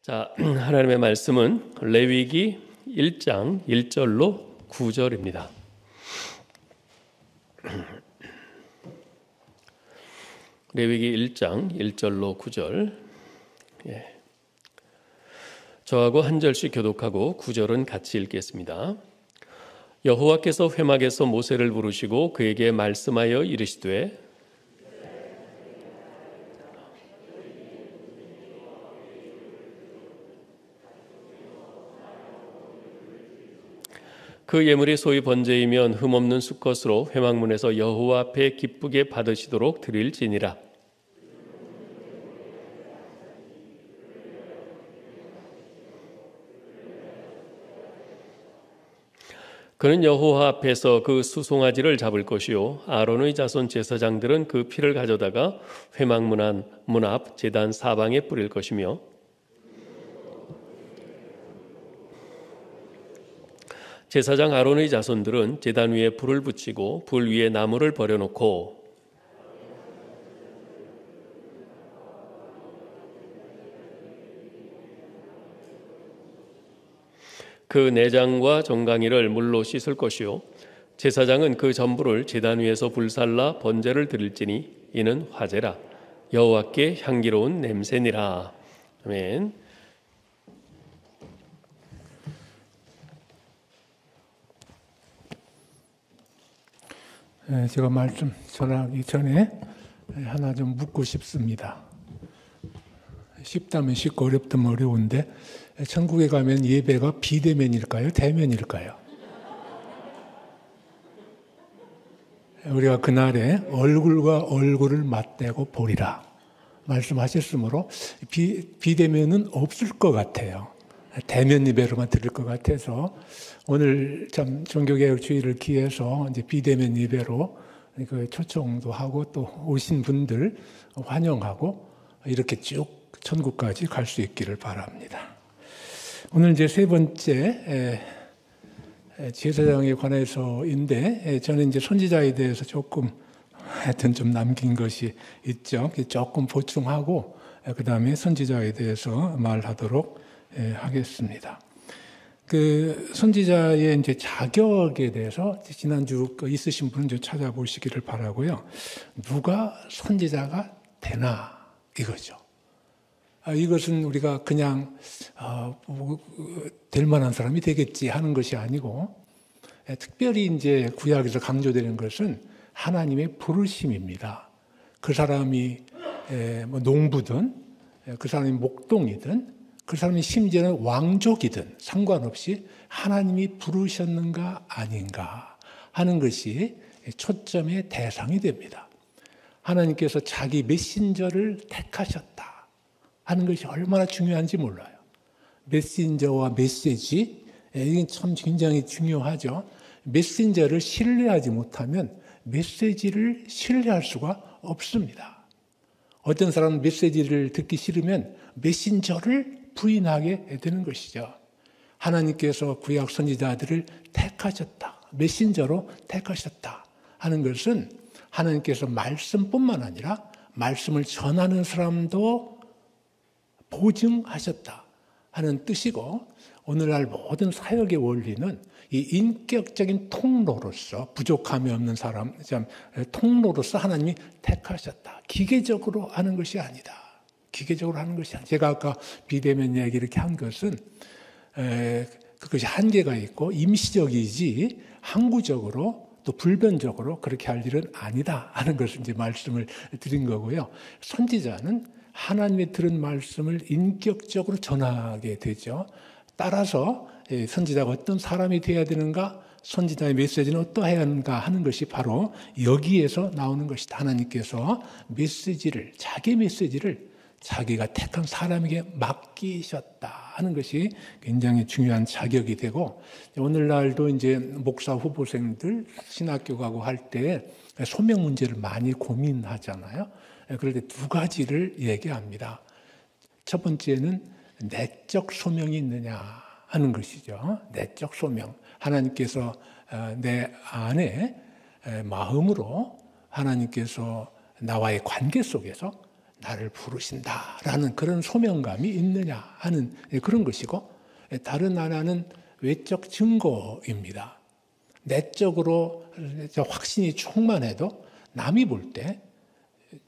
자, 하나님의 말씀은 레위기 1장 1절로 9절입니다. 레위기 1장 1절로 9절. 저하고 한 절씩 교독하고 9절은 같이 읽겠습니다. 여호와께서 회막에서 모세를 부르시고 그에게 말씀하여 이르시되 그 예물이 소위 번제이면 흠없는 수컷으로 회막문에서 여호와 앞에 기쁘게 받으시도록 드릴지니라. 그는 여호와 앞에서 그 수송아지를 잡을 것이요 아론의 자손 제사장들은 그 피를 가져다가 회막문 앞 제단 사방에 뿌릴 것이며 제사장 아론의 자손들은 제단 위에 불을 붙이고 불 위에 나무를 버려놓고 그 내장과 정강이를 물로 씻을 것이요 제사장은 그 전부를 제단 위에서 불살라 번제를 드릴지니 이는 화제라 여호와께 향기로운 냄새니라. 아멘. 제가 말씀 전하기 전에 하나 좀 묻고 싶습니다. 쉽다면 쉽고 어렵다면 어려운데 천국에 가면 예배가 비대면일까요? 대면일까요? 우리가 그날에 얼굴과 얼굴을 맞대고 보리라 말씀하셨으므로 비대면은 없을 것 같아요. 대면 예배로만 드릴 것 같아서 오늘 참 종교개혁 주의를 기해서 이제 비대면 예배로 그 초청도 하고 또 오신 분들 환영하고 이렇게 쭉 천국까지 갈 수 있기를 바랍니다. 오늘 이제 세 번째 제사장에 관해서인데 저는 이제 선지자에 대해서 조금 하여튼 좀 남긴 것이 있죠. 조금 보충하고 그 다음에 선지자에 대해서 말하도록 하겠습니다. 그 선지자의 이제 자격에 대해서 지난주 있으신 분은 좀 찾아보시기를 바라고요. 누가 선지자가 되나 이거죠. 이것은 우리가 그냥 될 만한 사람이 되겠지 하는 것이 아니고 특별히 이제 구약에서 강조되는 것은 하나님의 부르심입니다. 그 사람이 뭐 농부든 그 사람이 목동이든 그 사람이 심지어는 왕족이든 상관없이 하나님이 부르셨는가 아닌가 하는 것이 초점의 대상이 됩니다. 하나님께서 자기 메신저를 택하셨다 하는 것이 얼마나 중요한지 몰라요. 메신저와 메시지, 이게 참 굉장히 중요하죠. 메신저를 신뢰하지 못하면 메시지를 신뢰할 수가 없습니다. 어떤 사람은 메시지를 듣기 싫으면 메신저를 부인하게 되는 것이죠. 하나님께서 구약 선지자들을 택하셨다. 메신저로 택하셨다 하는 것은 하나님께서 말씀뿐만 아니라 말씀을 전하는 사람도 보증하셨다 하는 뜻이고 오늘날 모든 사역의 원리는 이 인격적인 통로로서 부족함이 없는 사람, 통로로서 하나님이 택하셨다. 기계적으로 하는 것이 아니다. 기계적으로 하는 것이 아니다. 제가 아까 비대면 얘기 이렇게 한 것은 그것이 한계가 있고 임시적이지 항구적으로 또 불변적으로 그렇게 할 일은 아니다 하는 것을 이제 말씀을 드린 거고요. 선지자는 하나님의 들은 말씀을 인격적으로 전하게 되죠. 따라서 선지자가 어떤 사람이 되어야 되는가, 선지자의 메시지는 어떠해야 하는가 하는 것이 바로 여기에서 나오는 것이다. 하나님께서 메시지를, 자기 메시지를 자기가 택한 사람에게 맡기셨다 하는 것이 굉장히 중요한 자격이 되고 오늘날도 이제 목사 후보생들 신학교 가고 할 때 소명 문제를 많이 고민하잖아요. 그럴 때 두 가지를 얘기합니다. 첫 번째는 내적 소명이 있느냐 하는 것이죠. 내적 소명. 하나님께서 내 안에 마음으로 하나님께서 나와의 관계 속에서 나를 부르신다라는 그런 소명감이 있느냐 하는 그런 것이고, 다른 하나는 외적 증거입니다. 내적으로 확신이 충만해도 남이 볼 때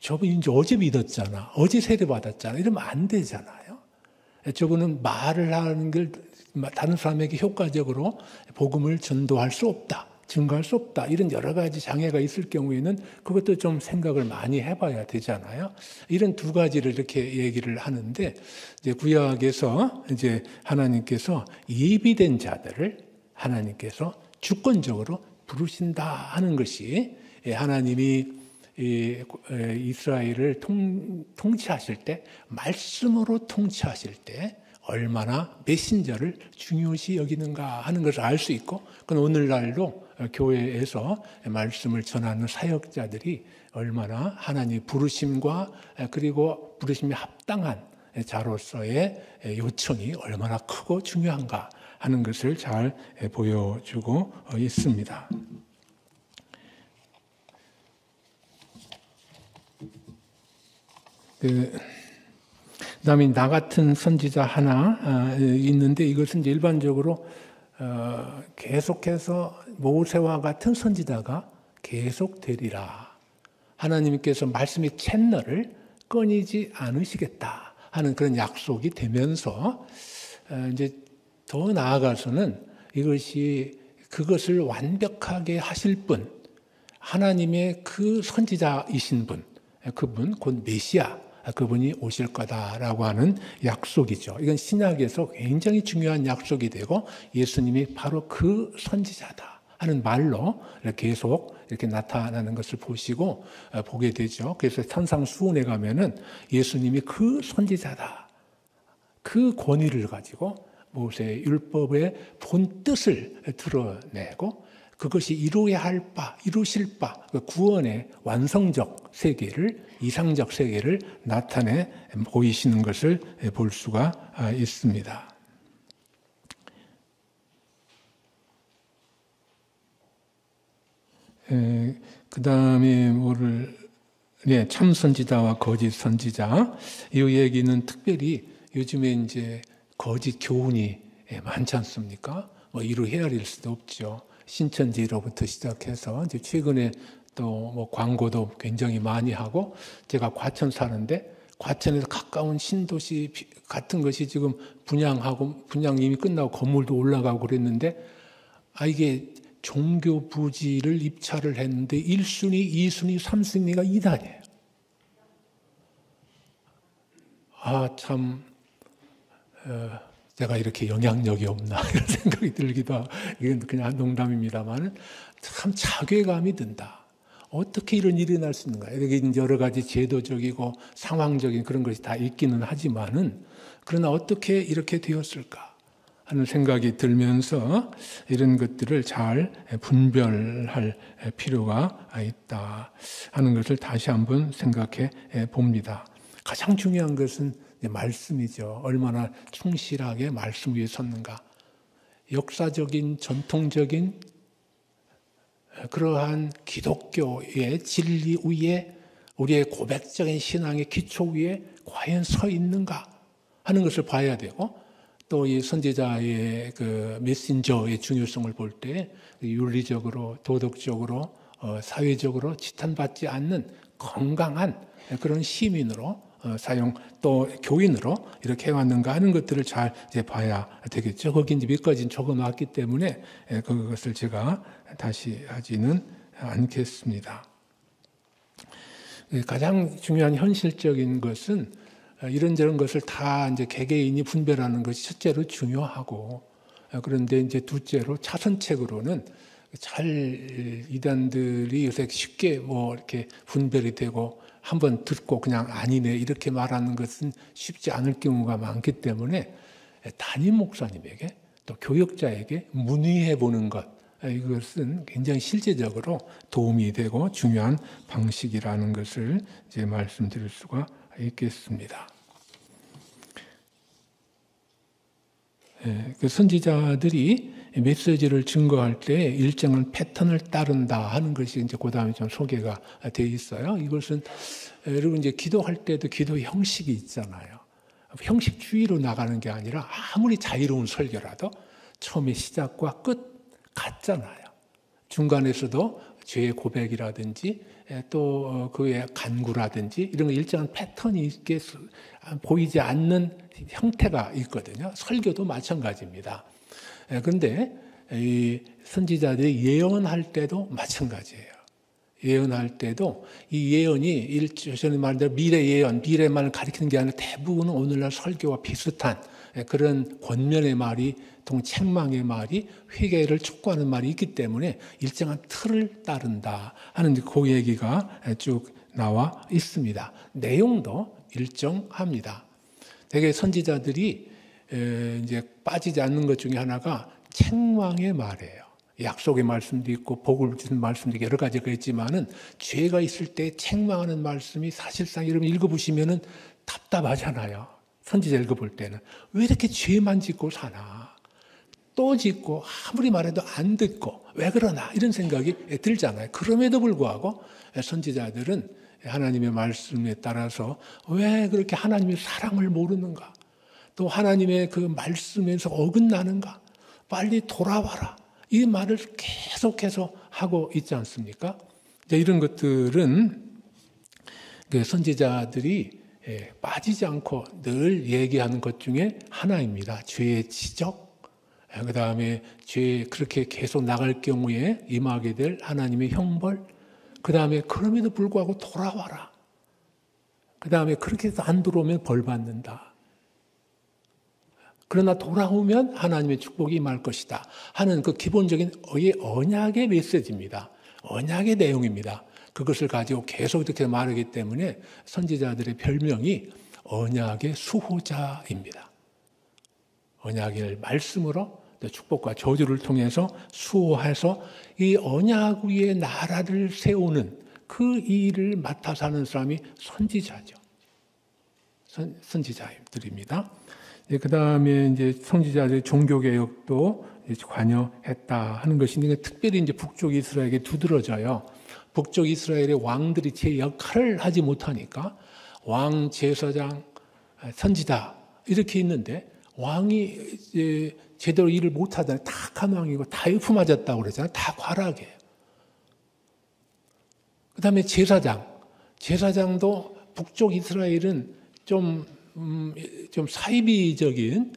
저분이 이제 어제 믿었잖아, 어제 세례받았잖아, 이러면 안 되잖아요. 저분은 말을 하는 걸 다른 사람에게 효과적으로 복음을 전도할 수 없다, 증거할 수 없다, 이런 여러 가지 장애가 있을 경우에는 그것도 좀 생각을 많이 해봐야 되잖아요. 이런 두 가지를 이렇게 얘기를 하는데, 이제 구약에서 이제 하나님께서 예비된 자들을 하나님께서 주권적으로 부르신다 하는 것이, 하나님이 이스라엘을 통치하실 때, 말씀으로 통치하실 때 얼마나 메신저를 중요시 여기는가 하는 것을 알 수 있고, 그건 오늘날도 교회에서 말씀을 전하는 사역자들이 얼마나 하나님의 부르심과 그리고 부르심에 합당한 자로서의 요청이 얼마나 크고 중요한가 하는 것을 잘 보여주고 있습니다. 그다음에 나 같은 선지자 하나 있는데, 이것은 이제 일반적으로 계속해서 모세와 같은 선지자가 계속되리라. 하나님께서 말씀의 채널을 끊이지 않으시겠다 하는 그런 약속이 되면서, 이제 더 나아가서는 이것이 그것을 완벽하게 하실 분, 하나님의 그 선지자이신 분, 그분 곧 메시아, 그분이 오실 거다라고 하는 약속이죠. 이건 신약에서 굉장히 중요한 약속이 되고, 예수님이 바로 그 선지자다 하는 말로 계속 이렇게 나타나는 것을 보게 되죠. 그래서 산상수훈에 가면은 예수님이 그 선지자다, 그 권위를 가지고 모세의 율법의 본 뜻을 드러내고, 그것이 이루어야 할 바, 이루실 바, 구원의 완성적 세계를, 이상적 세계를 나타내 보이시는 것을 볼 수가 있습니다. 그 다음에 참 선지자와 거짓 선지자, 이 얘기는 특별히 요즘에 이제 거짓 교훈이 많지 않습니까? 이루 헤아릴 수도 없죠. 신천지로부터 시작해서 이제 최근에 또 광고도 굉장히 많이 하고, 제가 과천 사는데 과천에서 가까운 신도시 같은 것이 지금 분양 이미 끝나고 건물도 올라가고 그랬는데, 이게 종교 부지를 입찰을 했는데 1순위, 2순위, 3순위가 이단이에요. 참 내가 이렇게 영향력이 없나 이런 생각이 들기도 하고, 이건 그냥 농담입니다만 참 자괴감이 든다. 어떻게 이런 일이 일어날 수 있는가? 여기 여러 가지 제도적이고 상황적인 그런 것이 다 있기는 하지만은, 그러나 어떻게 이렇게 되었을까 하는 생각이 들면서 이런 것들을 잘 분별할 필요가 있다 하는 것을 다시 한번 생각해 봅니다. 가장 중요한 것은 말씀이죠. 얼마나 충실하게 말씀 위에 섰는가. 역사적인, 전통적인 그러한 기독교의 진리 위에, 우리의 고백적인 신앙의 기초 위에 과연 서 있는가 하는 것을 봐야 되고, 또 이 선지자의 그 메신저의 중요성을 볼 때 윤리적으로, 도덕적으로, 사회적으로 지탄받지 않는 건강한 그런 시민으로 또 교인으로 이렇게 해왔는가 하는 것들을 잘 이제 봐야 되겠죠. 거기 이제 몇 가지는 적어놨기 때문에 그것을 제가 다시 하지는 않겠습니다. 가장 중요한 현실적인 것은 이런저런 것을 다 이제 개개인이 분별하는 것이 첫째로 중요하고, 그런데 이제 둘째로 차선책으로는 잘 이단들이 요새 쉽게 이렇게 분별이 되고, 한번 듣고 그냥 아니네 이렇게 말하는 것은 쉽지 않을 경우가 많기 때문에, 담임 목사님에게 또 교역자에게 문의해 보는 것, 이것은 굉장히 실제적으로 도움이 되고 중요한 방식이라는 것을 이제 말씀드릴 수가 있겠습니다. 그 선지자들이 메시지를 증거할 때 일정한 패턴을 따른다 하는 것이 이제 그 다음에 좀 소개가 되어 있어요. 이것은 여러분 이제 기도할 때도 기도 형식이 있잖아요. 형식주의로 나가는 게 아니라 아무리 자유로운 설교라도 처음에 시작과 끝 같잖아요. 중간에서도 죄의 고백이라든지 또 그의 간구라든지 이런 일정한 패턴이 있게 보이지 않는 형태가 있거든요. 설교도 마찬가지입니다. 그런데 이 선지자들이 예언할 때도 마찬가지예요. 예언할 때도 이 예언이 전에 말한 대로 미래 예언, 미래만을 가리키는 게 아니라 대부분은 오늘날 설교와 비슷한 그런 권면의 말이, 책망의 말이, 회개를 촉구하는 말이 있기 때문에 일정한 틀을 따른다 하는 그 얘기가 쭉 나와 있습니다. 내용도 일정합니다. 되게 선지자들이 이제 빠지지 않는 것 중에 하나가 책망의 말이에요. 약속의 말씀도 있고 복을 주는 말씀도 있고 여러 가지가 있지만은 죄가 있을 때 책망하는 말씀이 사실상 여러분 읽어보시면은 답답하잖아요. 선지자 읽어볼 때는 왜 이렇게 죄만 짓고 사나? 또 짓고 아무리 말해도 안 듣고 왜 그러나 이런 생각이 들잖아요. 그럼에도 불구하고 선지자들은 하나님의 말씀에 따라서 왜 그렇게 하나님의 사랑을 모르는가? 또 하나님의 그 말씀에서 어긋나는가? 빨리 돌아와라. 이 말을 계속해서 하고 있지 않습니까? 이런 것들은 선지자들이 빠지지 않고 늘 얘기하는 것 중에 하나입니다. 죄의 지적, 그 다음에 죄 그렇게 계속 나갈 경우에 임하게 될 하나님의 형벌, 그 다음에 그럼에도 불구하고 돌아와라. 그 다음에 그렇게 해서 안 들어오면 벌 받는다. 그러나 돌아오면 하나님의 축복이 임할 것이다 하는 그 기본적인 언약의 메시지입니다. 언약의 내용입니다. 그것을 가지고 계속 이렇게 말하기 때문에 선지자들의 별명이 언약의 수호자입니다. 언약의 말씀으로 축복과 저주를 통해서 수호해서 이 언약 위에 나라를 세우는 그 일을 맡아서 하는 사람이 선지자죠. 선지자들입니다. 그 다음에 이제 선지자들의 종교개혁도 관여했다 하는 것인데, 특별히 이제 북쪽 이스라엘에게 두드러져요. 북쪽 이스라엘의 왕들이 제 역할을 하지 못하니까 왕, 제사장, 선지자 이렇게 있는데 왕이 이제 제대로 일을 못하다니 탁한 왕이고 다 일품맞았다고 그러잖아요. 다 과락이에요. 그 다음에 제사장도 북쪽 이스라엘은 좀 사이비적인,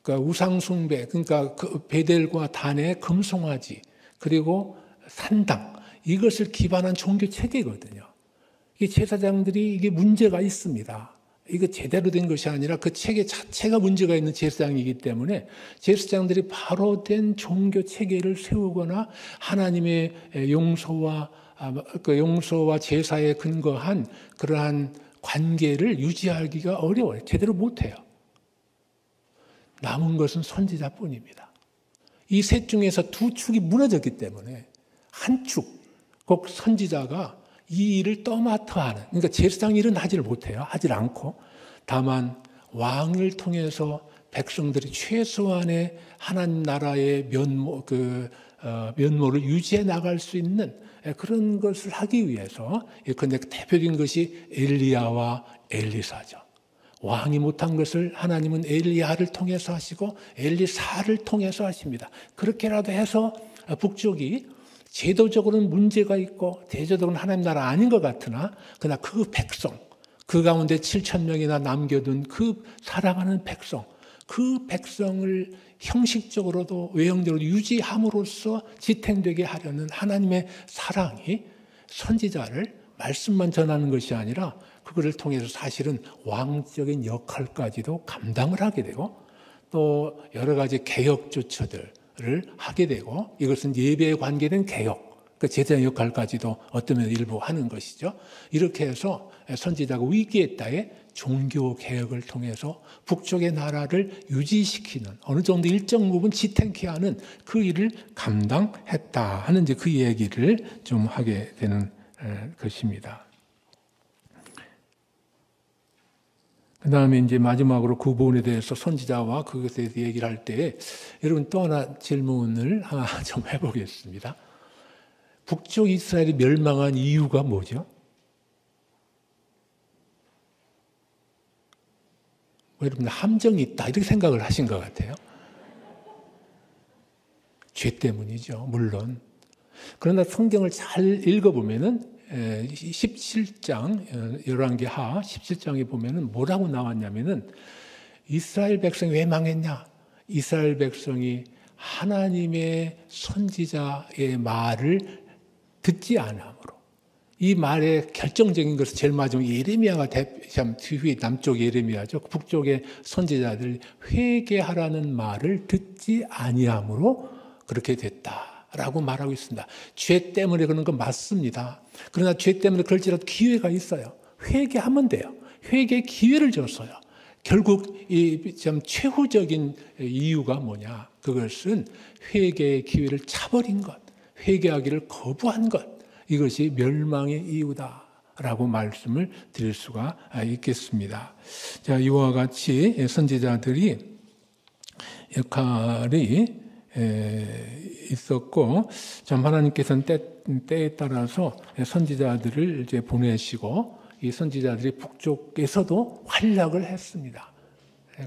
그러니까 우상숭배, 그러니까 그 베델과 단의 금송아지, 그리고 산당, 이것을 기반한 종교 체계거든요. 이 제사장들이 이게 문제가 있습니다. 이거 제대로 된 것이 아니라 그 체계 자체가 문제가 있는 제사장이기 때문에 제사장들이 바로 된 종교 체계를 세우거나 하나님의 용서와 제사에 근거한 그러한 관계를 유지하기가 어려워요. 제대로 못해요. 남은 것은 선지자뿐입니다. 이 셋 중에서 두 축이 무너졌기 때문에 한 축, 꼭 선지자가 이 일을 떠맡아 하는, 그러니까 제사장 일은 하지를 못해요. 하질 않고. 다만 왕을 통해서 백성들이 최소한의 하나님 나라의 면모를 유지해 나갈 수 있는 그런 것을 하기 위해서, 근데 대표적인 것이 엘리야와 엘리사죠. 왕이 못한 것을 하나님은 엘리야를 통해서 하시고 엘리사를 통해서 하십니다. 그렇게라도 해서 북쪽이 제도적으로는 문제가 있고 대조적으로는 하나님 나라 아닌 것 같으나, 그러나 그 백성, 그 가운데 7,000명이나 남겨둔 그 사랑하는 백성, 그 백성을 형식적으로도 외형적으로도 유지함으로써 지탱되게 하려는 하나님의 사랑이 선지자를 말씀만 전하는 것이 아니라 그것을 통해서 사실은 왕적인 역할까지도 감당을 하게 되고, 또 여러 가지 개혁 조처들을 하게 되고, 이것은 예배에 관계된 개혁, 그 제사장 역할까지도 어떤 면에서 일부 하는 것이죠. 이렇게 해서 선지자가 위기의 때에 종교 개혁을 통해서 북쪽의 나라를 유지시키는, 어느 정도 일정 부분 지탱케 하는 그 일을 감당했다 하는 이제 그 얘기를 좀 하게 되는 것입니다. 그 다음에 이제 마지막으로 그 부분에 대해서 선지자와 그것에 대해서 얘기를 할 때 여러분 또 하나 질문을 하나 좀 해보겠습니다. 북쪽 이스라엘이 멸망한 이유가 뭐죠? 여러분 함정이 있다 이렇게 생각을 하신 것 같아요. 죄 때문이죠, 물론. 그러나 성경을 잘 읽어보면은 17장 열왕기하 17장에 보면은 뭐라고 나왔냐면은 이스라엘 백성이 왜 망했냐? 이스라엘 백성이 하나님의 선지자의 말을 듣지 않음으로. 이 말의 결정적인 것은 제일 마지막 예레미야가 참 뒤에 남쪽 예레미야죠. 북쪽의 선지자들 회개하라는 말을 듣지 아니함으로 그렇게 됐다라고 말하고 있습니다. 죄 때문에 그런 건 맞습니다. 그러나 죄 때문에 그럴지라도 기회가 있어요. 회개하면 돼요. 회개의 기회를 줬어요. 결국 이 참 최후적인 이유가 뭐냐? 그것은 회개의 기회를 차버린 것, 회개하기를 거부한 것, 이것이 멸망의 이유다라고 말씀을 드릴 수가 있겠습니다. 자, 이와 같이 선지자들이 역할이 있었고, 참 하나님께서는 때에 따라서 선지자들을 이제 보내시고, 이 선지자들이 북쪽에서도 활약을 했습니다.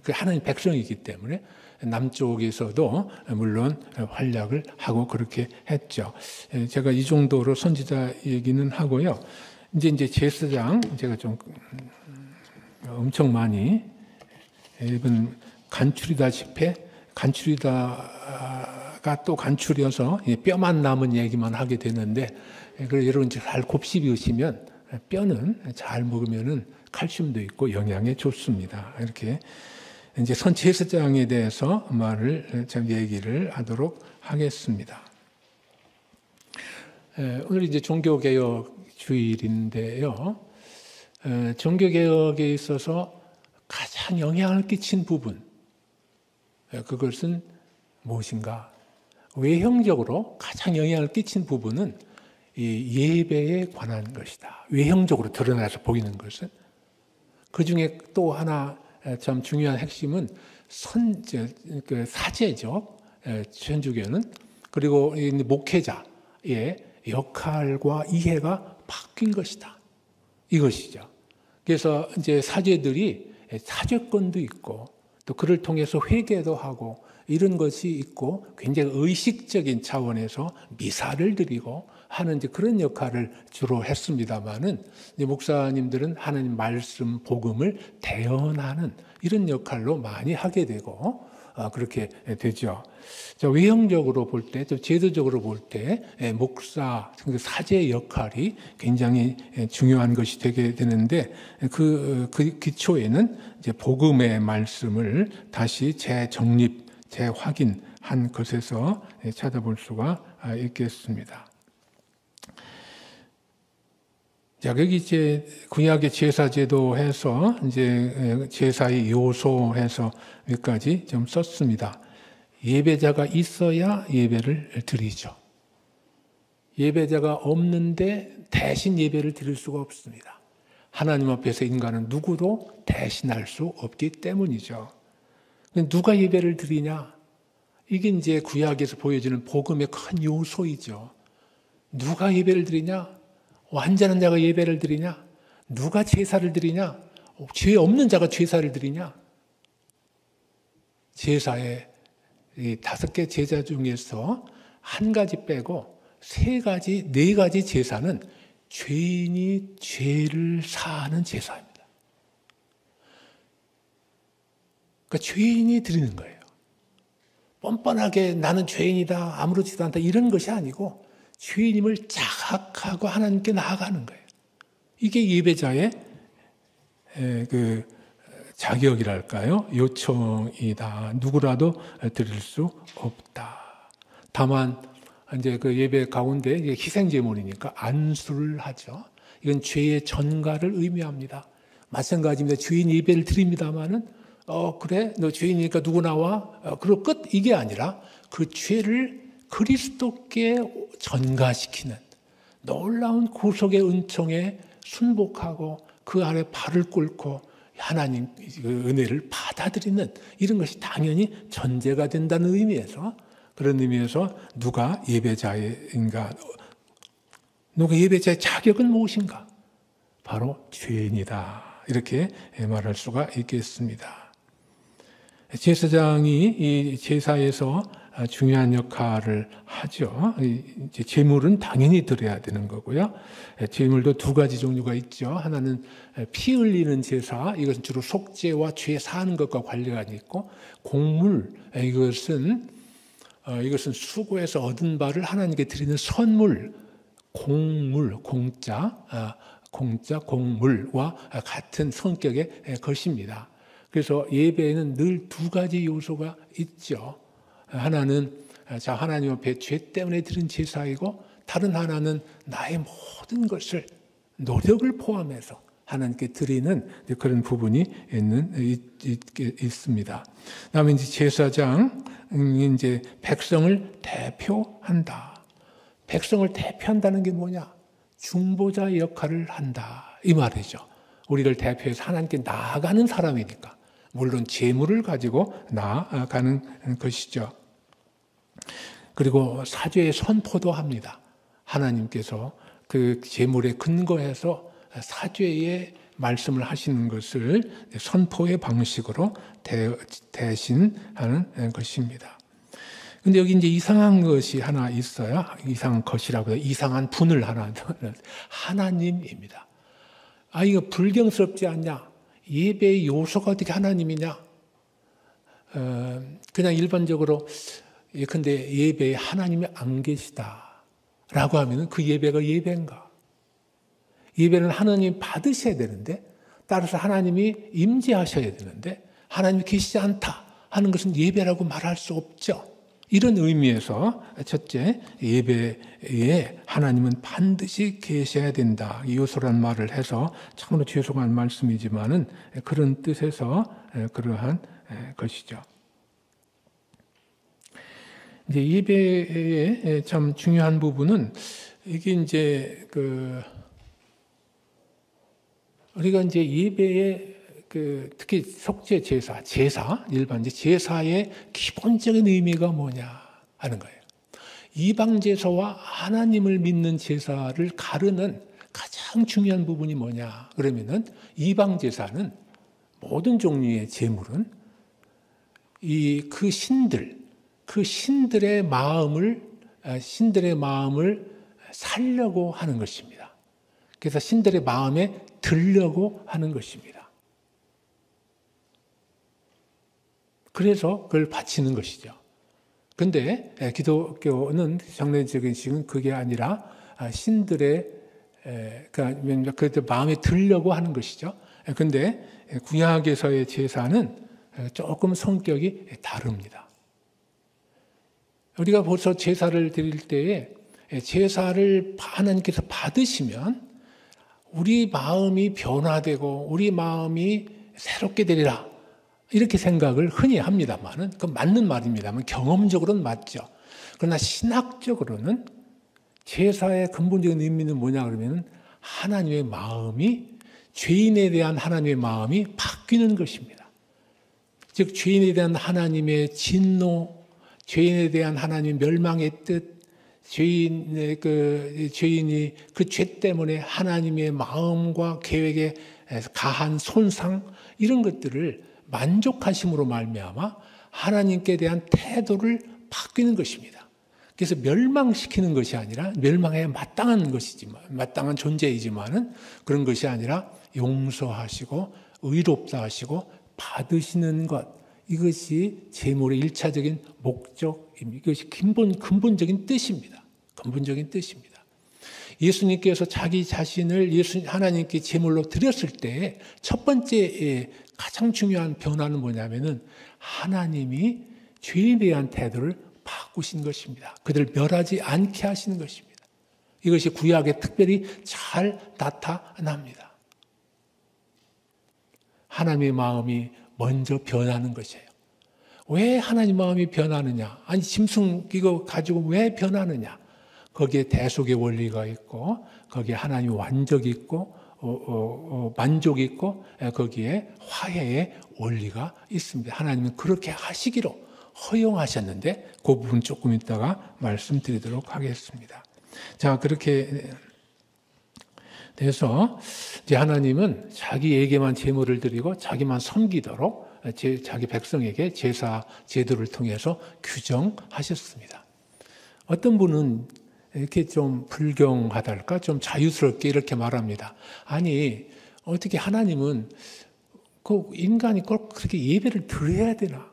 그 하나님 백성이기 때문에 남쪽에서도 물론 활약을 하고 그렇게 했죠. 제가 이 정도로 선지자 얘기는 하고요. 이제 제사장 제가 좀 엄청 많이 이번 간추리다시피 간추리다가 또 간추려서 뼈만 남은 얘기만 하게 되는데, 그래서 여러분 잘 곱씹으시면 뼈는 잘 먹으면은 칼슘도 있고 영양에 좋습니다. 이렇게 이제 제사장에 대해서 말을 좀 얘기를 하도록 하겠습니다. 오늘 이제 종교개혁 주일인데요. 종교개혁에 있어서 가장 영향을 끼친 부분, 그것은 무엇인가? 외형적으로 가장 영향을 끼친 부분은 이 예배에 관한 것이다. 외형적으로 드러나서 보이는 것은. 그 중에 또 하나 참 중요한 핵심은 사제죠. 천주교는. 그리고 목회자의 역할과 이해가 바뀐 것이다. 이것이죠. 그래서 이제 사제들이 사죄권도 있고 또 그를 통해서 회개도 하고 이런 것이 있고 굉장히 의식적인 차원에서 미사를 드리고 하는 이제 그런 역할을 주로 했습니다만은 목사님들은 하나님 말씀, 복음을 대언하는 이런 역할로 많이 하게 되고 그렇게 되죠. 외형적으로 볼 때, 또 제도적으로 볼 때 목사, 사제의 역할이 굉장히 중요한 것이 되게 되는데 그 기초에는 이제 복음의 말씀을 다시 재정립, 재확인한 것에서 찾아볼 수가 있겠습니다. 자, 여기 이제 구약의 제사제도 해서 이제 제사의 요소 해서 여기까지 좀 썼습니다. 예배자가 있어야 예배를 드리죠. 예배자가 없는데 대신 예배를 드릴 수가 없습니다. 하나님 앞에서 인간은 누구도 대신할 수 없기 때문이죠. 누가 예배를 드리냐? 이게 이제 구약에서 보여지는 복음의 큰 요소이죠. 누가 예배를 드리냐? 완전한 자가 예배를 드리냐? 누가 제사를 드리냐? 죄 없는 자가 제사를 드리냐? 제사의 이 5개 제사 중에서 한 가지 빼고 3가지, 4가지 제사는 죄인이 죄를 사하는 제사입니다. 그러니까 죄인이 드리는 거예요. 뻔뻔하게 나는 죄인이다, 아무렇지도 않다 이런 것이 아니고 죄인임을 자각하고 하나님께 나아가는 거예요. 이게 예배자의 그 자격이랄까요? 요청이다. 누구라도 드릴 수 없다. 다만 이제 그 예배 가운데 이제 희생제물이니까 안수를 하죠. 이건 죄의 전가를 의미합니다. 마찬가지입니다. 죄인 예배를 드립니다마는 그래 너 죄인이니까 누구 나와? 그리고 끝 이게 아니라 그 죄를 그리스도께 전가시키는 놀라운 구속의 은총에 순복하고 그 아래 발을 꿇고 하나님 은혜를 받아들이는 이런 것이 당연히 전제가 된다는 의미에서, 그런 의미에서 누가 예배자인가, 누가 예배자의 자격은 무엇인가? 바로 죄인이다, 이렇게 말할 수가 있겠습니다. 제사장이 이 제사에서 중요한 역할을 하죠. 이제 제물은 당연히 드려야 되는 거고요. 제물도 두 가지 종류가 있죠. 하나는 피 흘리는 제사, 이것은 주로 속죄와 죄 사하는 것과 관련이 있고, 공물, 이것은 수고해서 얻은 바를 하나님께 드리는 선물, 공물, 공물과 같은 성격의 것입니다. 그래서 예배에는 늘 두 가지 요소가 있죠. 하나는 하나님 앞에 죄 때문에 드린 제사이고, 다른 하나는 나의 모든 것을, 노력을 포함해서 하나님께 드리는 그런 부분이 있습니다. 그다음에 이제 제사장이 이제 백성을 대표한다. 백성을 대표한다는 게 뭐냐? 중보자의 역할을 한다, 이 말이죠. 우리를 대표해서 하나님께 나아가는 사람이니까, 물론 재물을 가지고 나아가는 것이죠. 그리고 사죄의 선포도 합니다. 하나님께서 그 재물에 근거해서 사죄의 말씀을 하시는 것을 선포의 방식으로 대신하는 것입니다. 근데 여기 이제 이상한 것이 하나 있어요. 이상한 것이라고 해요. 이상한 분을 하나, 하나님입니다. 이거 불경스럽지 않냐? 예배의 요소가 어떻게 하나님이냐? 그냥 일반적으로, 근데 예배에 하나님이 안 계시다라고 하면 그 예배가 예배인가? 예배는 하나님이 받으셔야 되는데, 따라서 하나님이 임재하셔야 되는데, 하나님이 계시지 않다 하는 것은 예배라고 말할 수 없죠. 이런 의미에서 첫째, 예배에 하나님은 반드시 계셔야 된다, 이 요소란 말을 해서 참으로 죄송한 말씀이지만은 그런 뜻에서 그러한 것이죠. 이제 예배의 참 중요한 부분은, 이게 이제 우리가 이제 예배에 특히 속죄 제사, 일반 제사의 기본적인 의미가 뭐냐 하는 거예요. 이방 제사와 하나님을 믿는 제사를 가르는 가장 중요한 부분이 뭐냐 그러면은, 이방 제사는 모든 종류의 제물은 그 신들의 마음을 살려고 하는 것입니다. 그래서 신들의 마음에 들려고 하는 것입니다. 그래서 그걸 바치는 것이죠. 근데 기독교는 장례적인 식은 그게 아니라 신들의, 그러니까 마음에 들려고 하는 것이죠. 근데 구약에서의 제사는 조금 성격이 다릅니다. 우리가 벌써 제사를 드릴 때에, 제사를 하나님께서 받으시면 우리 마음이 변화되고 우리 마음이 새롭게 되리라, 이렇게 생각을 흔히 합니다만은, 그건 맞는 말입니다만 경험적으로는 맞죠. 그러나 신학적으로는 제사의 근본적인 의미는 뭐냐 그러면, 하나님의 마음이, 죄인에 대한 하나님의 마음이 바뀌는 것입니다. 즉 죄인에 대한 하나님의 진노, 죄인에 대한 하나님의 멸망의 뜻, 죄인이 그 죄 때문에 하나님의 마음과 계획에 가한 손상, 이런 것들을 만족하심으로 말미암아 하나님께 대한 태도를 바뀌는 것입니다. 그래서 멸망시키는 것이 아니라, 멸망해야 마땅한 것이지만, 마땅한 존재이지만은 그런 것이 아니라 용서하시고 의롭다 하시고 받으시는 것, 이것이 제물의 일차적인 목적입니다. 이것이 근본적인 뜻입니다. 근본적인 뜻입니다. 예수님께서 자기 자신을 하나님께 제물로 드렸을 때 첫 번째 가장 중요한 변화는 뭐냐면은, 하나님이 죄에 대한 태도를 바꾸신 것입니다. 그들을 멸하지 않게 하시는 것입니다. 이것이 구약에 특별히 잘 나타납니다. 하나님의 마음이 먼저 변하는 것이에요. 왜 하나님 마음이 변하느냐? 아니, 짐승 이거 가지고 왜 변하느냐? 거기에 대속의 원리가 있고, 거기에 하나님의 완적이 있고, 만족이 있고 거기에 화해의 원리가 있습니다. 하나님은 그렇게 하시기로 허용하셨는데 그 부분 조금 이따가 말씀드리도록 하겠습니다. 자, 그렇게 돼서 이제 하나님은 자기에게만 제물을 드리고 자기만 섬기도록 자기 백성에게 제사 제도를 통해서 규정하셨습니다. 어떤 분은 이렇게 좀 불경하달까? 좀 자유스럽게 이렇게 말합니다. 아니, 어떻게 하나님은 그 인간이 꼭 그렇게 예배를 드려야 되나?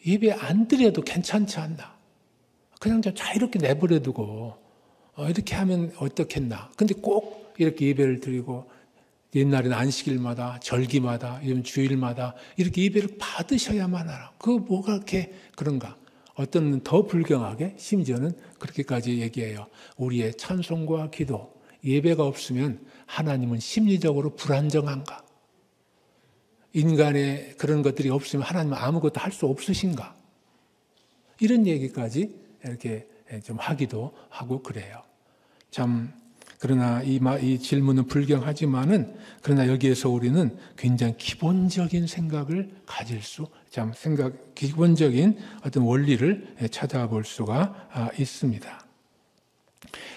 예배 안 드려도 괜찮지 않나? 그냥 좀 자유롭게 내버려두고 이렇게 하면 어떻겠나? 근데 꼭 이렇게 예배를 드리고 옛날에는 안식일마다 절기마다 주일마다 이렇게 예배를 받으셔야만 하라. 그 뭐가 그렇게 그런가? 어떤 더 불경하게 심지어는 그렇게까지 얘기해요. 우리의 찬송과 기도, 예배가 없으면 하나님은 심리적으로 불안정한가? 인간의 그런 것들이 없으면 하나님은 아무것도 할 수 없으신가? 이런 얘기까지 이렇게 좀 하기도 하고 그래요. 참, 그러나 이 질문은 불경하지만은, 그러나 여기에서 우리는 굉장히 기본적인 생각을 가질 수, 기본적인 어떤 원리를 찾아볼 수가 있습니다.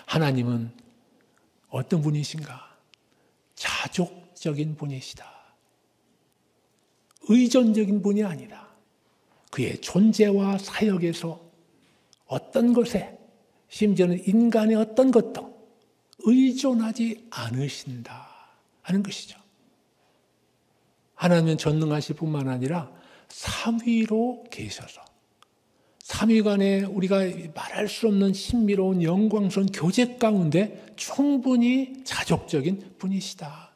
하나님은 어떤 분이신가? 자족적인 분이시다. 의존적인 분이 아니다. 그의 존재와 사역에서 어떤 것에, 심지어는 인간의 어떤 것도 의존하지 않으신다 하는 것이죠. 하나님은 전능하실 뿐만 아니라 삼위로 계셔서 삼위간에 우리가 말할 수 없는 신비로운 영광스러운 교제 가운데 충분히 자족적인 분이시다.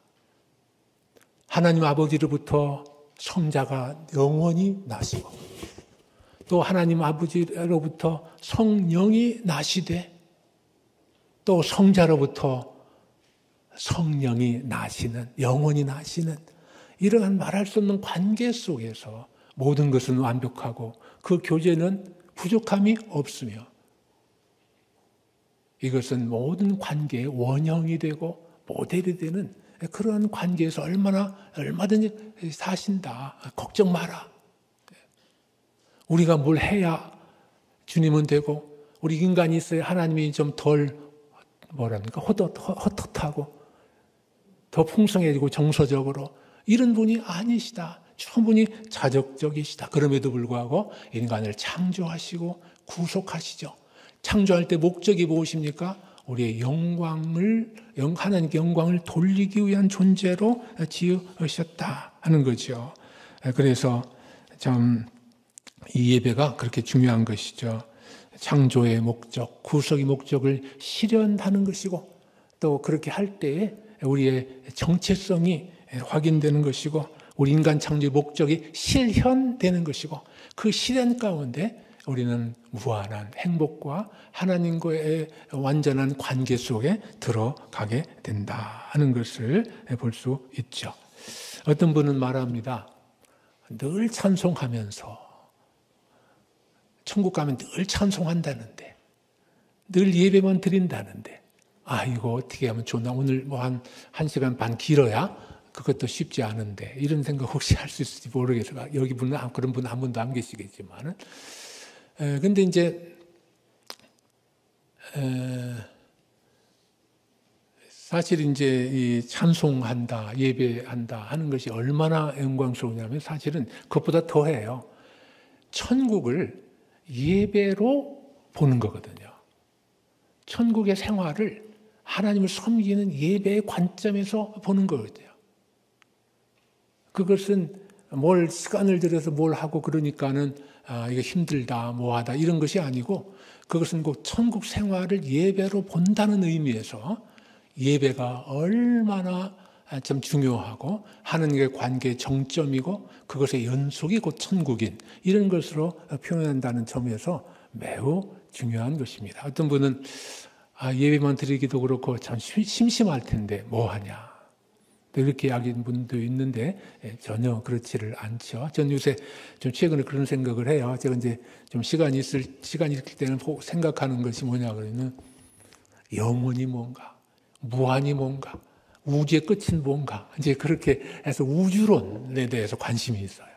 하나님 아버지로부터 성자가 영원히 나시고 또 하나님 아버지로부터 성령이 나시되 또 성자로부터 성령이 나시는, 영원히 나시는 이러한 말할 수 없는 관계 속에서 모든 것은 완벽하고 그 교제는 부족함이 없으며 이것은 모든 관계의 원형이 되고 모델이 되는 그러한 관계에서 얼마든지 사신다. 걱정 마라. 우리가 뭘 해야 주님은 되고 우리 인간이 있어야 하나님이 좀 덜 헛헛하고 더 풍성해지고 정서적으로 이런 분이 아니시다. 충분히 자족적이시다. 그럼에도 불구하고 인간을 창조하시고 구속하시죠. 창조할 때 목적이 무엇입니까? 우리의 하나님께 영광을 돌리기 위한 존재로 지으셨다 하는 거죠. 그래서 참 이 예배가 그렇게 중요한 것이죠. 창조의 목적, 구속의 목적을 실현하는 것이고 또 그렇게 할 때에 우리의 정체성이 확인되는 것이고 우리 인간 창조의 목적이 실현되는 것이고 그 실현 가운데 우리는 무한한 행복과 하나님과의 완전한 관계 속에 들어가게 된다 하는 것을 볼 수 있죠. 어떤 분은 말합니다. 늘 찬송하면서 천국 가면 늘 찬송한다는데 늘 예배만 드린다는데 이거 어떻게 하면 좋나? 오늘 뭐 한 1시간 반 길어야 그것도 쉽지 않은데 이런 생각 혹시 할 수 있을지 모르겠어요. 여기 분은 그런 분 한 분도 안 계시겠지만은 근데 이제 사실 이제 이 찬송한다, 예배한다 하는 것이 얼마나 영광스러우냐면 사실은 그것보다 더해요. 천국을 예배로 보는 거거든요. 천국의 생활을 하나님을 섬기는 예배의 관점에서 보는 거거든요. 그것은 뭘 시간을 들여서 뭘 하고 그러니까는 이거 힘들다, 뭐하다 이런 것이 아니고 그것은 곧 천국 생활을 예배로 본다는 의미에서 예배가 얼마나 참 중요하고 하나님과의 관계의 정점이고 그것의 연속이 곧 천국인 이런 것으로 표현한다는 점에서 매우 중요한 것입니다. 어떤 분은 예배만 드리기도 그렇고 참 심심할 텐데 뭐하냐 이렇게 이야기하는 분도 있는데 전혀 그렇지를 않죠. 전 요새 좀 최근에 그런 생각을 해요. 제가 이제 좀 시간이 있을 때는 생각하는 것이 뭐냐 그러면 영원이 뭔가, 무한이 뭔가, 우주의 끝은 뭔가, 이제 그렇게 해서 우주론에 대해서 관심이 있어요.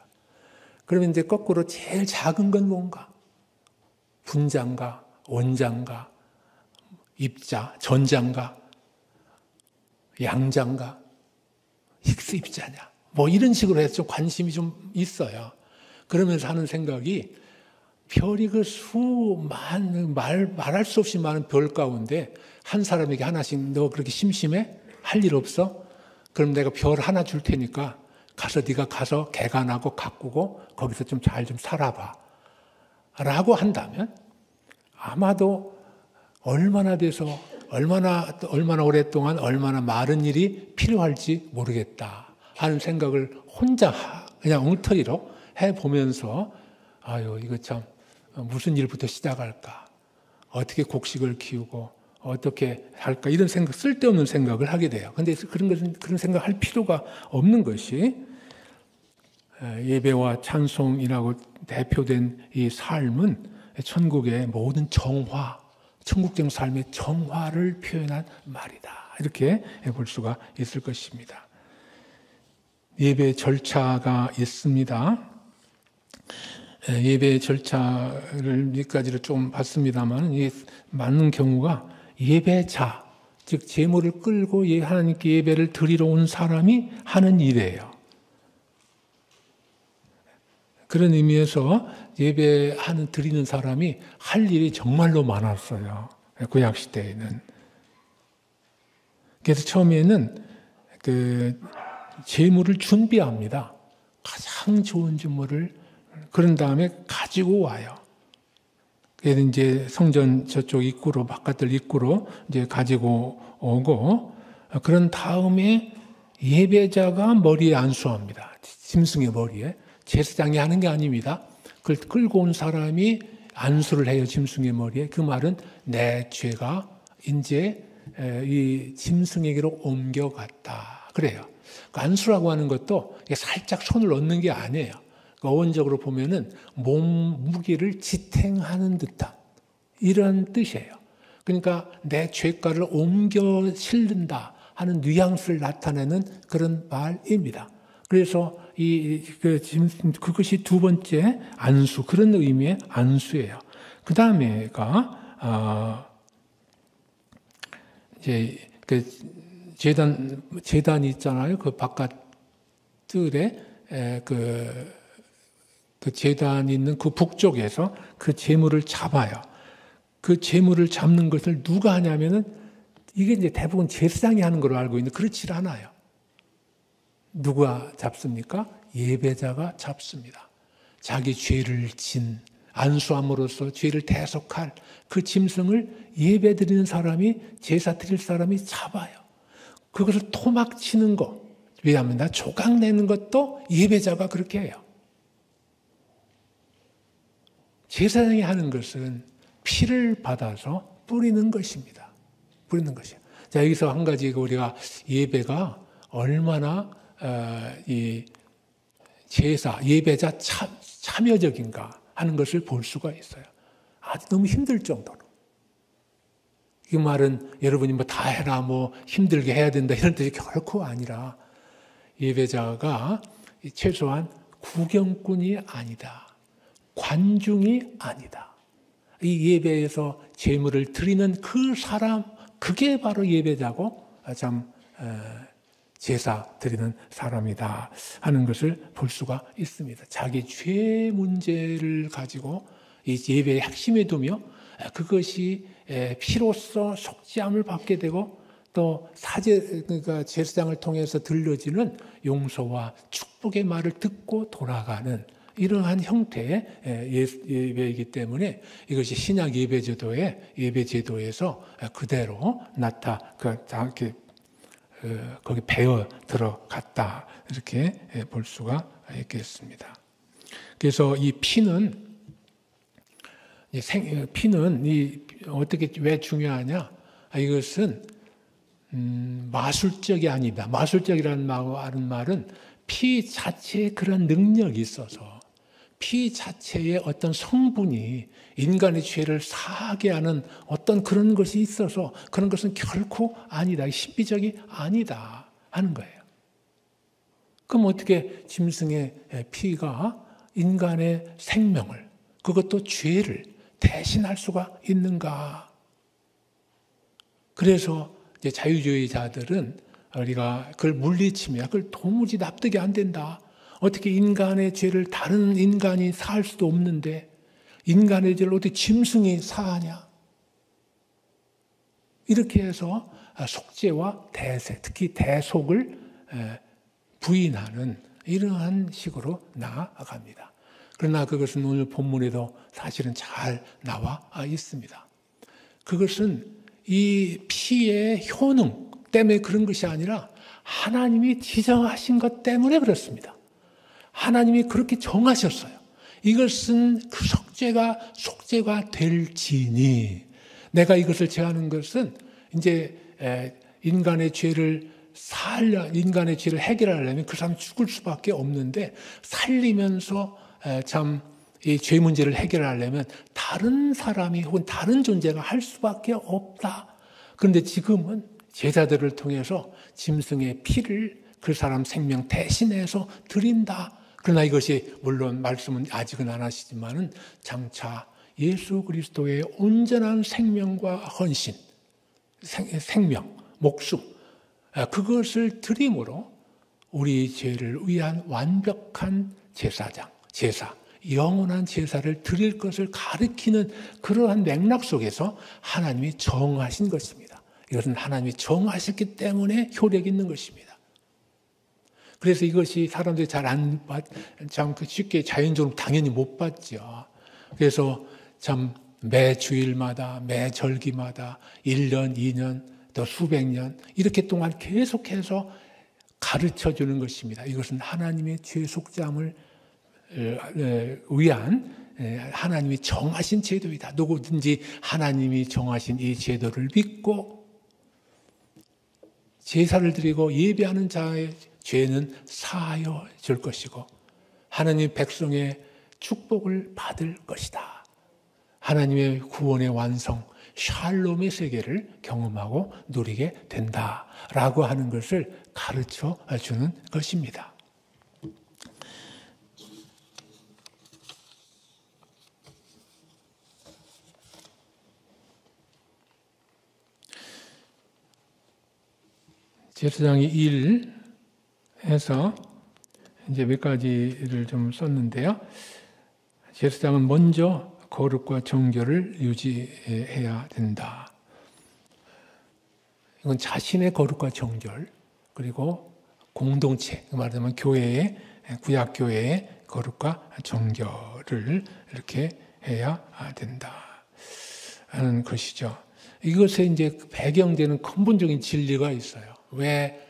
그러면 이제 거꾸로 제일 작은 건 뭔가? 분자인가, 원자인가, 입자, 전자인가, 양자인가, 힉스 입자냐, 뭐 이런 식으로 해서 좀 관심이 좀 있어요. 그러면서 하는 생각이 별이 그 말할 수 없이 많은 별 가운데 한 사람에게 하나씩 너 그렇게 심심해? 할 일 없어? 그럼 내가 별 하나 줄 테니까 가서 네가 가서 개간하고 가꾸고 거기서 좀 잘 좀 살아봐 라고 한다면 아마도 얼마나 오랫동안 얼마나 많은 일이 필요할지 모르겠다 하는 생각을 혼자 그냥 엉터리로 해보면서 아유 이거 참 무슨 일부터 시작할까, 어떻게 곡식을 키우고 어떻게 할까, 이런 생각, 쓸데없는 생각을 하게 돼요. 그런데 그런 생각할 필요가 없는 것이 예배와 찬송이라고 대표된 이 삶은 천국의 모든 정화, 천국적 삶의 정화를 표현한 말이다. 이렇게 볼 수가 있을 것입니다. 예배 절차가 있습니다. 예배 절차를 몇 가지를 좀 봤습니다만 이게 맞는 경우가 예배자, 즉 제물을 끌고 하나님께 예배를 드리러 온 사람이 하는 일이에요. 그런 의미에서 예배하는 드리는 사람이 할 일이 정말로 많았어요. 구약 시대에는. 그래서 처음에는 그 제물을 준비합니다. 가장 좋은 제물을. 그런 다음에 가지고 와요. 그래서 이제 성전 저쪽 입구로, 바깥들 입구로 이제 가지고 오고, 그런 다음에 예배자가 머리에 안수합니다. 짐승의 머리에. 제사장이 하는 게 아닙니다. 그걸 끌고 온 사람이 안수를 해요, 짐승의 머리에. 그 말은 내 죄가 이제 이 짐승에게로 옮겨갔다. 그래요. 그 안수라고 하는 것도 살짝 손을 얹는 게 아니에요. 어원적으로 보면은 몸 무게를 지탱하는 듯한 이런 뜻이에요. 그러니까 내 죄가를 옮겨 실른다 하는 뉘앙스를 나타내는 그런 말입니다. 그래서 그것이 두 번째 안수, 그런 의미의 안수예요. 그 다음에가 이제 그 제단이 있잖아요. 그 바깥들에 그 제단이 있는 그 북쪽에서 그 제물을 잡아요. 그 제물을 잡는 것을 누가 하냐면은 이게 이제 대부분 제사장이 하는 걸로 알고 있는데 그렇지 않아요. 누가 잡습니까? 예배자가 잡습니다. 자기 죄를 진 안수함으로써 죄를 대속할 그 짐승을 예배드리는 사람이, 제사 드릴 사람이 잡아요. 그것을 토막 치는 거, 왜냐하면 조각 내는 것도 예배자가 그렇게 해요. 제사장이 하는 것은 피를 받아서 뿌리는 것입니다. 뿌리는 것이에요. 자, 여기서 한 가지 우리가 예배가 얼마나 이 제사, 예배자 참여적인가 하는 것을 볼 수가 있어요. 아주 너무 힘들 정도로. 이 말은 여러분이 뭐 다 해라, 뭐 힘들게 해야 된다 이런 뜻이 결코 아니라 예배자가 최소한 구경꾼이 아니다. 관중이 아니다. 이 예배에서 제물을 드리는 그 사람, 그게 바로 예배자고 참 제사 드리는 사람이다 하는 것을 볼 수가 있습니다. 자기 죄 문제를 가지고 이 예배의 핵심에 두며 그것이 피로써 속죄함을 받게 되고 또 그러니까 제사장을 통해서 들려지는 용서와 축복의 말을 듣고 돌아가는 이러한 형태의 예배이기 때문에 이것이 신약 예배제도에서 그대로 거기 배어 들어갔다 이렇게 볼 수가 있겠습니다. 그래서 이 피는 어떻게 왜 중요하냐? 이것은 마술적이 아니다. 마술적이라는 말은 피 자체에 그런 능력이 있어서 피 자체의 어떤 성분이 인간의 죄를 사하게 하는 어떤 그런 것이 있어서 그런 것은 결코 아니다. 신비적이 아니다 하는 거예요. 그럼 어떻게 짐승의 피가 인간의 생명을, 그것도 죄를 대신할 수가 있는가? 그래서 이제 자유주의자들은 우리가 그걸 물리치면 그걸 도무지 납득이 안 된다. 어떻게 인간의 죄를 다른 인간이 사할 수도 없는데 인간의 죄를 어떻게 짐승이 사하냐? 이렇게 해서 속죄와 대세, 특히 대속을 부인하는 이러한 식으로 나아갑니다. 그러나 그것은 오늘 본문에도 사실은 잘 나와 있습니다. 그것은 이 피의 효능 때문에 그런 것이 아니라 하나님이 지정하신 것 때문에 그렇습니다. 하나님이 그렇게 정하셨어요. 이것은 그 속죄가 될지니, 내가 이것을 제하는 것은 이제 인간의 죄를 해결하려면 그 사람이 죽을 수밖에 없는데, 살리면서 참 이 죄 문제를 해결하려면 다른 사람이 혹은 다른 존재가 할 수밖에 없다. 그런데 지금은 제자들을 통해서 짐승의 피를 그 사람 생명 대신해서 드린다. 그러나 이것이 물론 말씀은 아직은 안 하시지만은 장차 예수 그리스도의 온전한 생명과 헌신, 생명, 목숨, 그것을 드림으로 우리 죄를 위한 완벽한 제사, 영원한 제사를 드릴 것을 가리키는 그러한 맥락 속에서 하나님이 정하신 것입니다. 이것은 하나님이 정하셨기 때문에 효력이 있는 것입니다. 그래서 이것이 사람들이 참 쉽게 자연적으로 당연히 못 받죠. 그래서 참 매 주일마다, 매 절기마다 1년, 2년, 또 수백 년 이렇게 동안 계속해서 가르쳐 주는 것입니다. 이것은 하나님의 죄 속죄함을 위한 하나님이 정하신 제도이다. 누구든지 하나님이 정하신 이 제도를 믿고 제사를 드리고 예배하는 자의 죄는 사하여 줄 것이고 하나님 백성의 축복을 받을 것이다. 하나님의 구원의 완성, 샬롬의 세계를 경험하고 누리게 된다라고 하는 것을 가르쳐 주는 것입니다. 제사장이 1 해서 이제 몇 가지를 좀 썼는데요. 제사장은 먼저 거룩과 정결을 유지해야 된다. 이건 자신의 거룩과 정결, 그리고 공동체, 말하자면 교회의, 구약교회의 거룩과 정결을 이렇게 해야 된다 하는 것이죠. 이것에 이제 배경되는 근본적인 진리가 있어요. 왜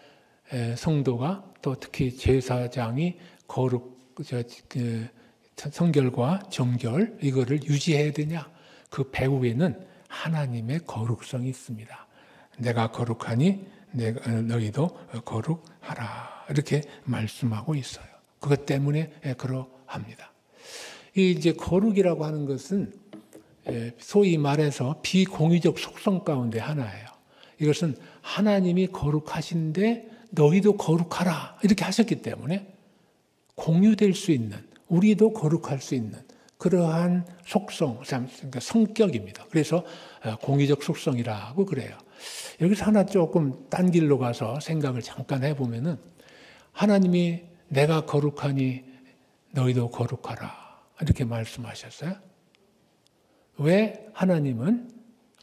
성도가 또 특히 제사장이 성결과 정결 이거를 유지해야 되냐? 그 배후에는 하나님의 거룩성이 있습니다. 내가 거룩하니 너희도 거룩하라 이렇게 말씀하고 있어요. 그것 때문에 그러합니다. 이 이제 거룩이라고 하는 것은 소위 말해서 비공유적 속성 가운데 하나예요. 이것은 하나님이 거룩하신데 너희도 거룩하라 이렇게 하셨기 때문에 공유될 수 있는, 우리도 거룩할 수 있는 그러한 속성, 그러니까 성격입니다. 그래서 공유적 속성이라고 그래요. 여기서 하나 조금 딴 길로 가서 생각을 잠깐 해보면은 하나님이 내가 거룩하니 너희도 거룩하라 이렇게 말씀하셨어요. 왜? 하나님은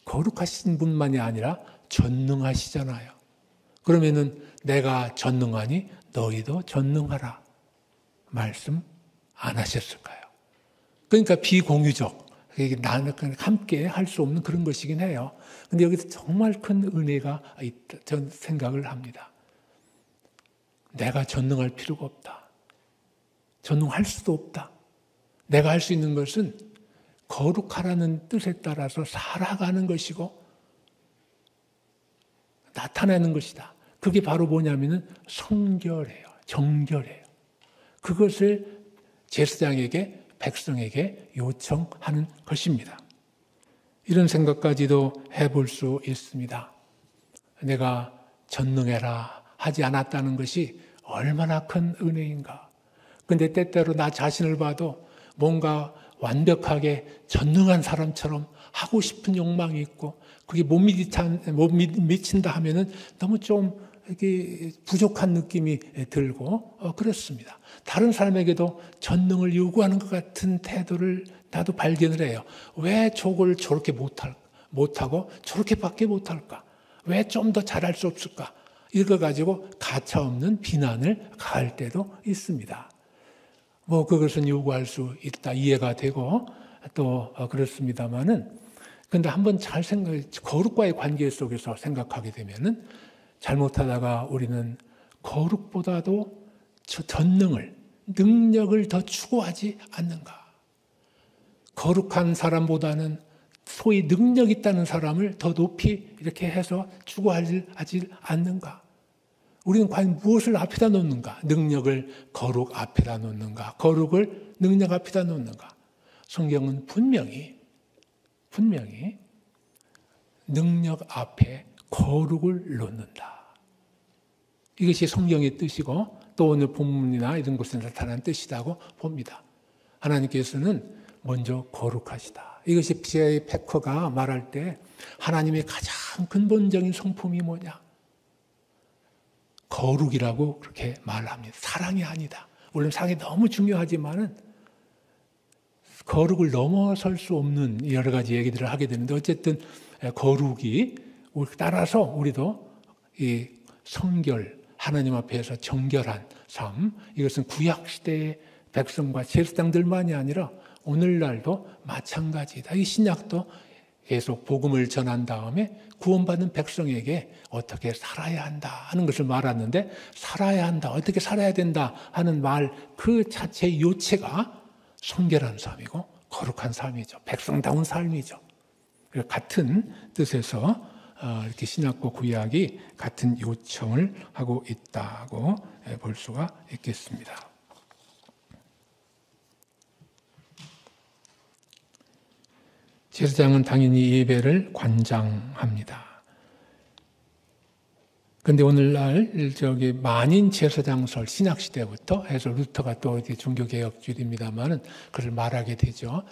거룩하신 분만이 아니라 전능하시잖아요. 그러면은 내가 전능하니 너희도 전능하라 말씀 안 하셨을까요? 그러니까 비공유적, 나는 함께 할 수 없는 그런 것이긴 해요. 근데 여기서 정말 큰 은혜가 있다, 전 생각을 합니다. 내가 전능할 필요가 없다. 전능할 수도 없다. 내가 할 수 있는 것은 거룩하라는 뜻에 따라서 살아가는 것이고 나타내는 것이다. 그게 바로 뭐냐면은 성결해요. 정결해요. 그것을 제사장에게 백성에게 요청하는 것입니다. 이런 생각까지도 해볼 수 있습니다. 내가 전능해라 하지 않았다는 것이 얼마나 큰 은혜인가. 근데 때때로 나 자신을 봐도 뭔가 완벽하게 전능한 사람처럼 하고 싶은 욕망이 있고 그게 못 미친다 하면은 너무 좀 이렇게 부족한 느낌이 들고 그렇습니다. 다른 사람에게도 전능을 요구하는 것 같은 태도를 나도 발견을 해요. 왜 저걸 저렇게 못하고 저렇게밖에 못할까? 왜 좀 더 잘할 수 없을까? 이거 가지고 가차없는 비난을 가할 때도 있습니다. 뭐 그것은 요구할 수 있다 이해가 되고 또 그렇습니다만은 근데 한번 잘 거룩과의 관계 속에서 생각하게 되면은 잘못하다가 우리는 거룩보다도 전능을 능력을 더 추구하지 않는가? 거룩한 사람보다는 소위 능력 있다는 사람을 더 높이 이렇게 해서 추구하지 않는가? 우리는 과연 무엇을 앞에다 놓는가? 능력을 거룩 앞에다 놓는가? 거룩을 능력 앞에다 놓는가? 성경은 분명히 능력 앞에 거룩을 놓는다. 이것이 성경의 뜻이고 또 오늘 본문이나 이런 곳에 나타난 뜻이라고 봅니다. 하나님께서는 먼저 거룩하시다. 이것이 B.I. 패커가 말할 때 하나님의 가장 근본적인 성품이 뭐냐? 거룩이라고 그렇게 말합니다. 사랑이 아니다. 물론 사랑이 너무 중요하지만은 거룩을 넘어설 수 없는 여러 가지 얘기들을 하게 되는데 어쨌든 거룩이 따라서 우리도 이 성결, 하나님 앞에서 정결한 삶, 이것은 구약시대의 백성과 제사장들만이 아니라 오늘날도 마찬가지다. 이 신약도 계속 복음을 전한 다음에 구원받는 백성에게 어떻게 살아야 한다 하는 것을 말하는데 살아야 한다, 어떻게 살아야 된다 하는 말 그 자체의 요체가 성결한 삶이고 거룩한 삶이죠. 백성다운 삶이죠. 같은 뜻에서 이렇게 신약과 구약이 같은 요청을 하고 있다고 볼 수가 있겠습니다. 제사장은 당연히 예배를 관장합니다. 그런데 오늘날 만인 제사장설 신약 시대부터 해서 루터가 또 종교개혁주의입니다만은 그걸 말하게 되죠.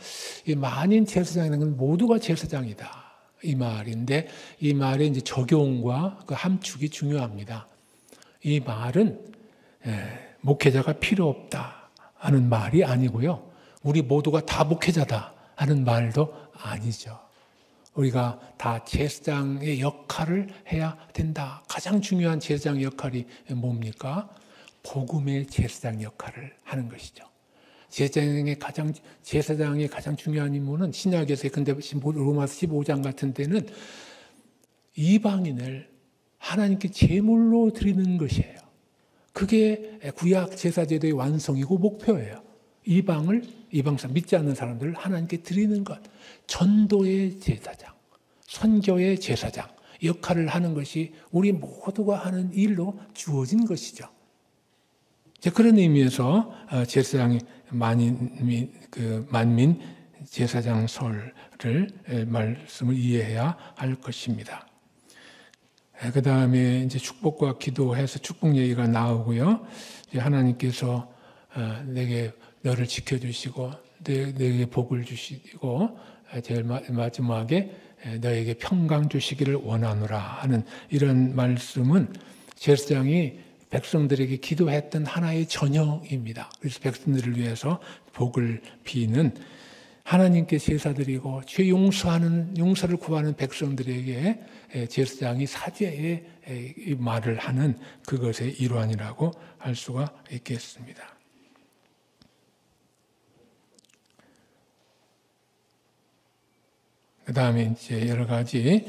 이 만인 제사장이라는 건 모두가 제사장이다 이 말인데 이 말의 이제 적용과 그 함축이 중요합니다. 이 말은 목회자가 필요 없다 하는 말이 아니고요. 우리 모두가 다 목회자다 하는 말도 아니죠. 우리가 다 제사장의 역할을 해야 된다. 가장 중요한 제사장 역할이 뭡니까? 복음의 제사장 역할을 하는 것이죠. 제사장의 가장 중요한 임무는 신약에서 근데 로마서 15장 같은 데는 이방인을 하나님께 제물로 드리는 것이에요. 그게 구약 제사제도의 완성이고 목표예요. 이방 사람 믿지 않는 사람들을 하나님께 드리는 것, 전도의 제사장, 선교의 제사장 역할을 하는 것이 우리 모두가 하는 일로 주어진 것이죠. 그런 의미에서 제사장의 만민 제사장설을 말씀을 이해해야 할 것입니다. 그 다음에 이제 축복과 기도해서 축복 얘기가 나오고요. 하나님께서 내게 너를 지켜주시고 내게 복을 주시고 제일 마지막에 너에게 평강 주시기를 원하노라 하는 이런 말씀은 제사장이 백성들에게 기도했던 하나의 전형입니다. 그래서 백성들을 위해서 복을 비는 하나님께 제사드리고 죄 용서를 구하는 백성들에게 제사장이 사죄의 말을 하는 그것의 일환이라고 할 수가 있겠습니다. 그 다음에 이제 여러 가지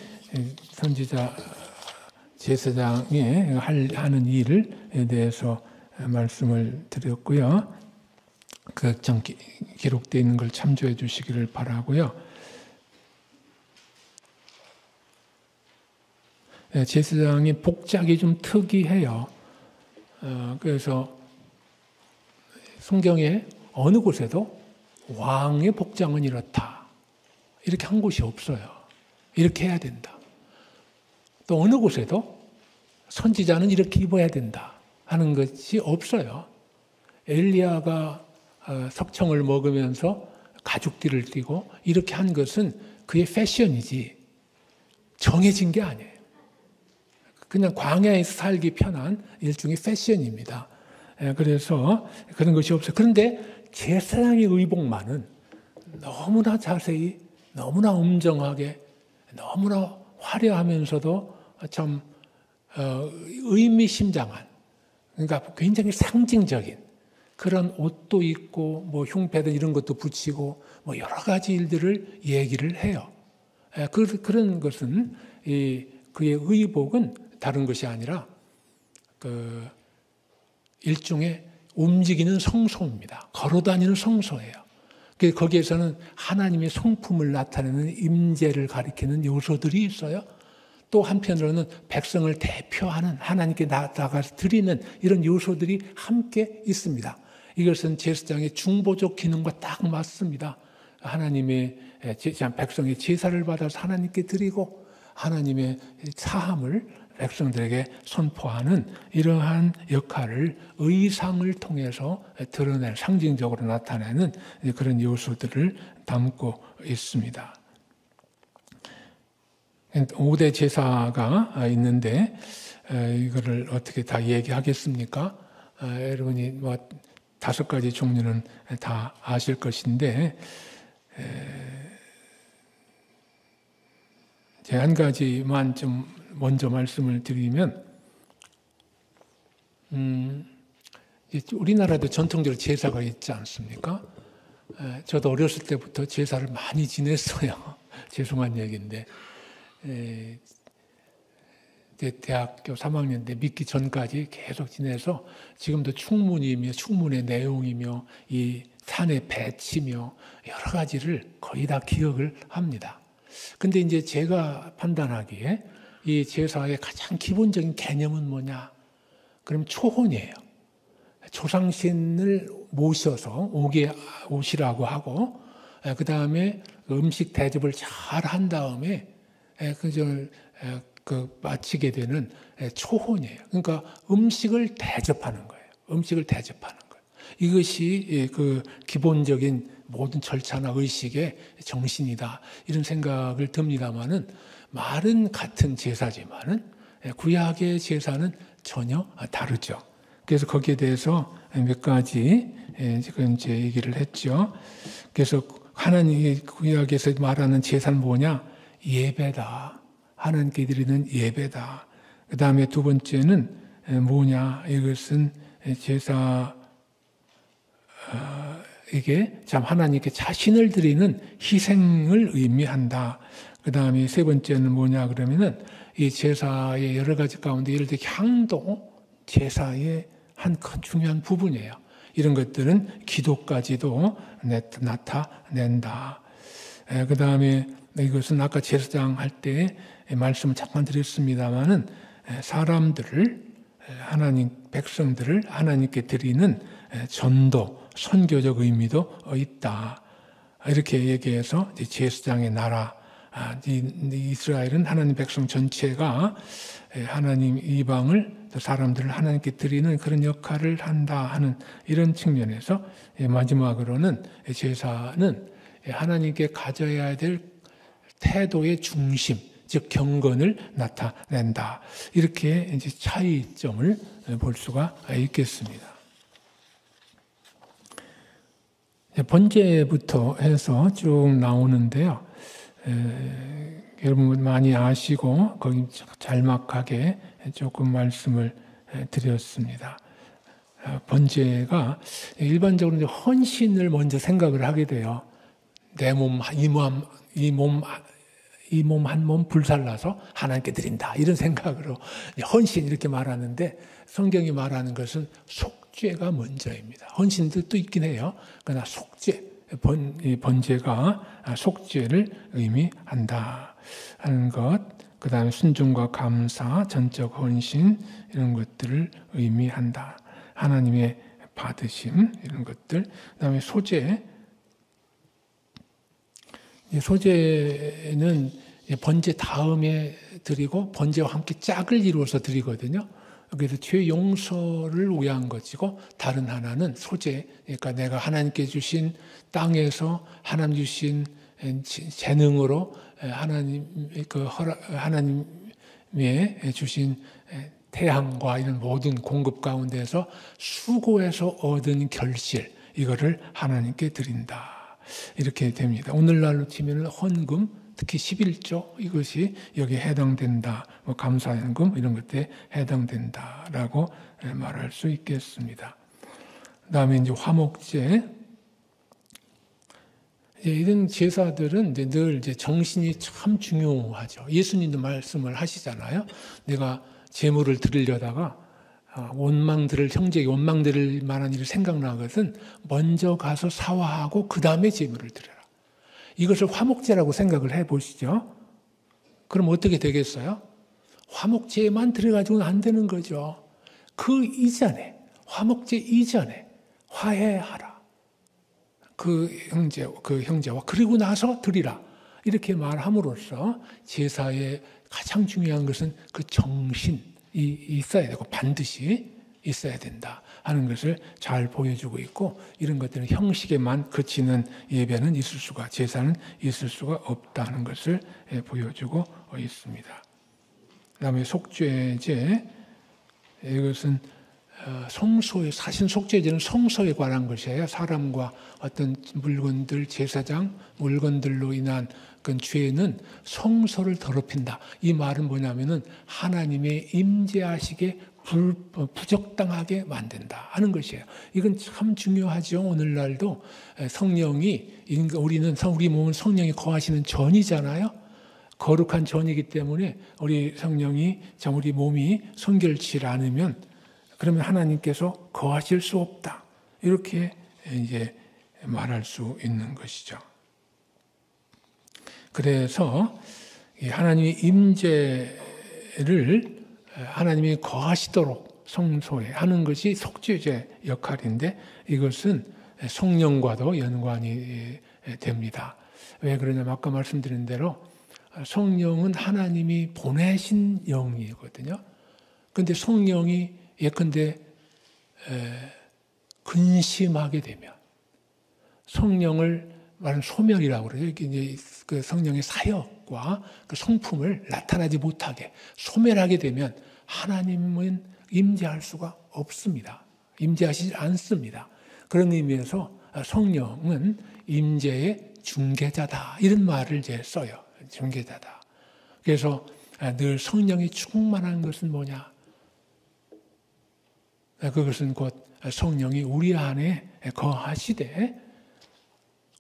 선지자 제사장이 하는 일에 대해서 말씀을 드렸고요. 그 기록되어 있는 걸 참조해 주시기를 바라고요. 제사장의 복장이 좀 특이해요. 그래서 성경에 어느 곳에도 왕의 복장은 이렇다. 이렇게 한 곳이 없어요. 이렇게 해야 된다. 또 어느 곳에도 선지자는 이렇게 입어야 된다 하는 것이 없어요. 엘리야가 석청을 먹으면서 가죽띠를 띠고 이렇게 한 것은 그의 패션이지 정해진 게 아니에요. 그냥 광야에서 살기 편한 일종의 패션입니다. 그래서 그런 것이 없어요. 그런데 제사장의 의복만은 너무나 자세히, 너무나 엄정하게, 너무나 화려하면서도 참 의미심장한, 그러니까 굉장히 상징적인 그런 옷도 입고 뭐 흉패들 이런 것도 붙이고 뭐 여러 가지 일들을 얘기를 해요. 그런 것은 그의 의복은 다른 것이 아니라 그 일종의 움직이는 성소입니다. 걸어다니는 성소예요. 거기에서는 하나님의 성품을 나타내는 임재를 가리키는 요소들이 있어요. 또 한편으로는 백성을 대표하는 하나님께 나아가서 드리는 이런 요소들이 함께 있습니다. 이것은 제사장의 중보적 기능과 딱 맞습니다. 하나님의 백성의 제사를 받아서 하나님께 드리고 하나님의 사함을 백성들에게 선포하는 이러한 역할을 의상을 통해서 드러내는, 상징적으로 나타내는 그런 요소들을 담고 있습니다. 5대 제사가 있는데 이거를 어떻게 다 얘기하겠습니까? 여러분이 뭐 5가지 종류는 다 아실 것인데 제가 한 가지만 좀 먼저 말씀을 드리면 우리나라도 전통적으로 제사가 있지 않습니까? 저도 어렸을 때부터 제사를 많이 지냈어요. 죄송한 얘기인데 대학교 3학년 때 믿기 전까지 계속 지내서 지금도 충문의 내용이며 이 산의 배치며 여러 가지를 거의 다 기억을 합니다. 근데 이제 제가 판단하기에 이 제사의 가장 기본적인 개념은 뭐냐? 그럼 초혼이에요. 조상신을 모셔서 오시라고 하고, 그 다음에 음식 대접을 잘 한 다음에 마치게 되는 초혼이에요. 그러니까 음식을 대접하는 거예요. 음식을 대접하는 거예요. 이것이 그 기본적인 모든 절차나 의식의 정신이다. 이런 생각을 듭니다만은 말은 같은 제사지만은 구약의 제사는 전혀 다르죠. 그래서 거기에 대해서 몇 가지 지금 이제 얘기를 했죠. 그래서 하나님이 구약에서 말하는 제사는 뭐냐? 예배다. 하나님께 드리는 예배다. 그 다음에 두 번째는 뭐냐? 이것은 이게 참 하나님께 자신을 드리는 희생을 의미한다. 그 다음에 세 번째는 뭐냐 그러면은 이 제사의 여러 가지 가운데 예를 들어 향도 제사의 한 큰 중요한 부분이에요. 이런 것들은 기도까지도 나타낸다. 그 다음에 이것은 아까 제사장 할 때 말씀을 잠깐 드렸습니다마는 백성들을 하나님께 드리는 전도, 선교적 의미도 있다. 이렇게 얘기해서 제사장의 나라, 이스라엘은 하나님 백성 전체가 하나님 이방을 사람들을 하나님께 드리는 그런 역할을 한다 하는 이런 측면에서 마지막으로는 제사는 하나님께 가져야 될 태도의 중심, 즉 경건을 나타낸다. 이렇게 이제 차이점을 볼 수가 있겠습니다. 번제부터 해서 쭉 나오는데요. 여러분 많이 아시고 거기 잘막하게 조금 말씀을 드렸습니다. 번제가 일반적으로 이제 헌신을 먼저 생각을 하게 돼요. 내 몸, 이 몸 한 몸 불살라서 하나님께 드린다. 이런 생각으로 헌신 이렇게 말하는데 성경이 말하는 것은 속죄가 먼저입니다. 헌신도 또 있긴 해요. 그러나 속죄, 번제가 속죄를 의미한다 하는 것. 그 다음에 순종과 감사, 전적 헌신 이런 것들을 의미한다. 하나님의 받으심 이런 것들. 그 다음에 소재, 소제는 번제 다음에 드리고 번제와 함께 짝을 이루어서 드리거든요. 그래서 죄 용서를 위한 것이고 다른 하나는 소제, 그러니까 내가 하나님께 주신 땅에서 하나님 주신 재능으로 하나님의 주신 태양과 이런 모든 공급 가운데서 수고해서 얻은 결실, 이거를 하나님께 드린다. 이렇게 됩니다. 오늘날로 치면 헌금, 특히 11조 이것이 여기에 해당된다. 감사연금 이런 것들에 해당된다라고 말할 수 있겠습니다. 그다음에 이제 화목제. 이런 제사들은 늘 정신이 참 중요하죠. 예수님도 말씀을 하시잖아요. 내가 제물을 드리려다가 형제에게 원망 드릴 만한 일이 생각나거든 먼저 가서 사화하고 그 다음에 제물을 드려라. 이것을 화목제라고 생각을 해보시죠. 그럼 어떻게 되겠어요? 화목제만 들어가지고는 안 되는 거죠. 그 이전에, 화목제 이전에 화해하라. 그 형제와 그리고 나서 드리라. 이렇게 말함으로써 제사의 가장 중요한 것은 그 정신이 있어야 되고 반드시 있어야 된다 하는 것을 잘 보여주고 있고, 이런 것들은 형식에만 그치는 예배는 있을 수가, 제사는 있을 수가 없다는 것을 보여주고 있습니다. 그다음에 속죄제, 이것은 사실 속죄제는 성소에 관한 것이에요. 사람과 어떤 물건들, 제사장 물건들로 인한 그 죄는 성소를 더럽힌다. 이 말은 뭐냐면은 하나님의 임재하시게 부적당하게 만든다 하는 것이에요. 이건 참 중요하죠. 오늘날도 우리 몸은 성령이 거하시는 전이잖아요. 거룩한 전이기 때문에 우리 몸이 성결치 않으면 그러면 하나님께서 거하실 수 없다. 이렇게 이제 말할 수 있는 것이죠. 그래서 하나님의 임재를 하나님이 거하시도록 성소에 하는 것이 속죄제 역할인데, 이것은 성령과도 연관이 됩니다. 왜 그러냐면 아까 말씀드린 대로 성령은 하나님이 보내신 영이거든요. 그런데 성령이 예컨대 근심하게 되면, 성령을 말하는 소멸이라고 그러죠. 이제 그 성령의 사역과 그 성품을 나타나지 못하게 소멸하게 되면 하나님은 임재할 수가 없습니다. 임재하시지 않습니다. 그런 의미에서 성령은 임재의 중개자다, 이런 말을 이제 써요. 중개자다. 그래서 늘 성령이 충만한 것은 뭐냐? 그것은 곧 성령이 우리 안에 거하시되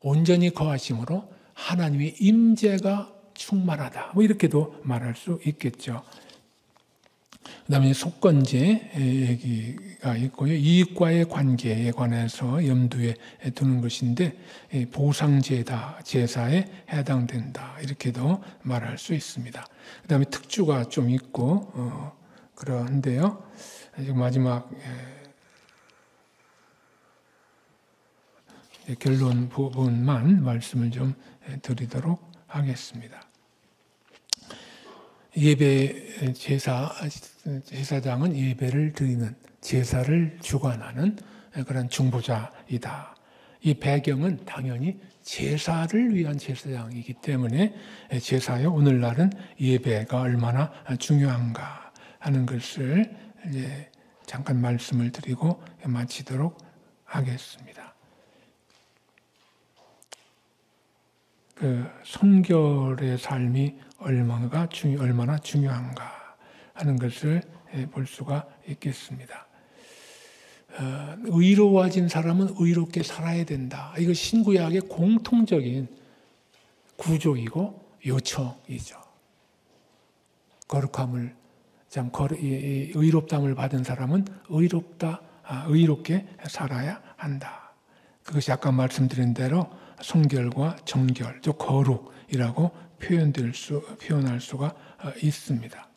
온전히 거하심으로 하나님의 임재가 충만하다. 이렇게도 말할 수 있겠죠. 그다음에 속건제 얘기가 있고요. 이익과의 관계에 관해서 염두에 두는 것인데 보상제다, 제사에 해당된다. 이렇게도 말할 수 있습니다. 그다음에 특주가 좀 있고 그런데요. 마지막 결론 부분만 말씀을 좀 드리도록 하겠습니다. 예배 제사장은 예배를 드리는, 제사를 주관하는 그런 중보자이다. 이 배경은 당연히 제사를 위한 제사장이기 때문에 제사요, 오늘날은 예배가 얼마나 중요한가 하는 것을 이제 잠깐 말씀을 드리고 마치도록 하겠습니다. 그 선결의 삶이 얼마나 중요한가 하는 것을 볼 수가 있겠습니다. 의로워진 사람은 의롭게 살아야 된다. 이거 신구약의 공통적인 구조이고 요청이죠. 거룩함을 의롭담을 받은 사람은 의롭게 살아야 한다. 그것이 아까 말씀드린 대로 성결과 정결, 즉 거룩이라고 표현할 수가 있습니다.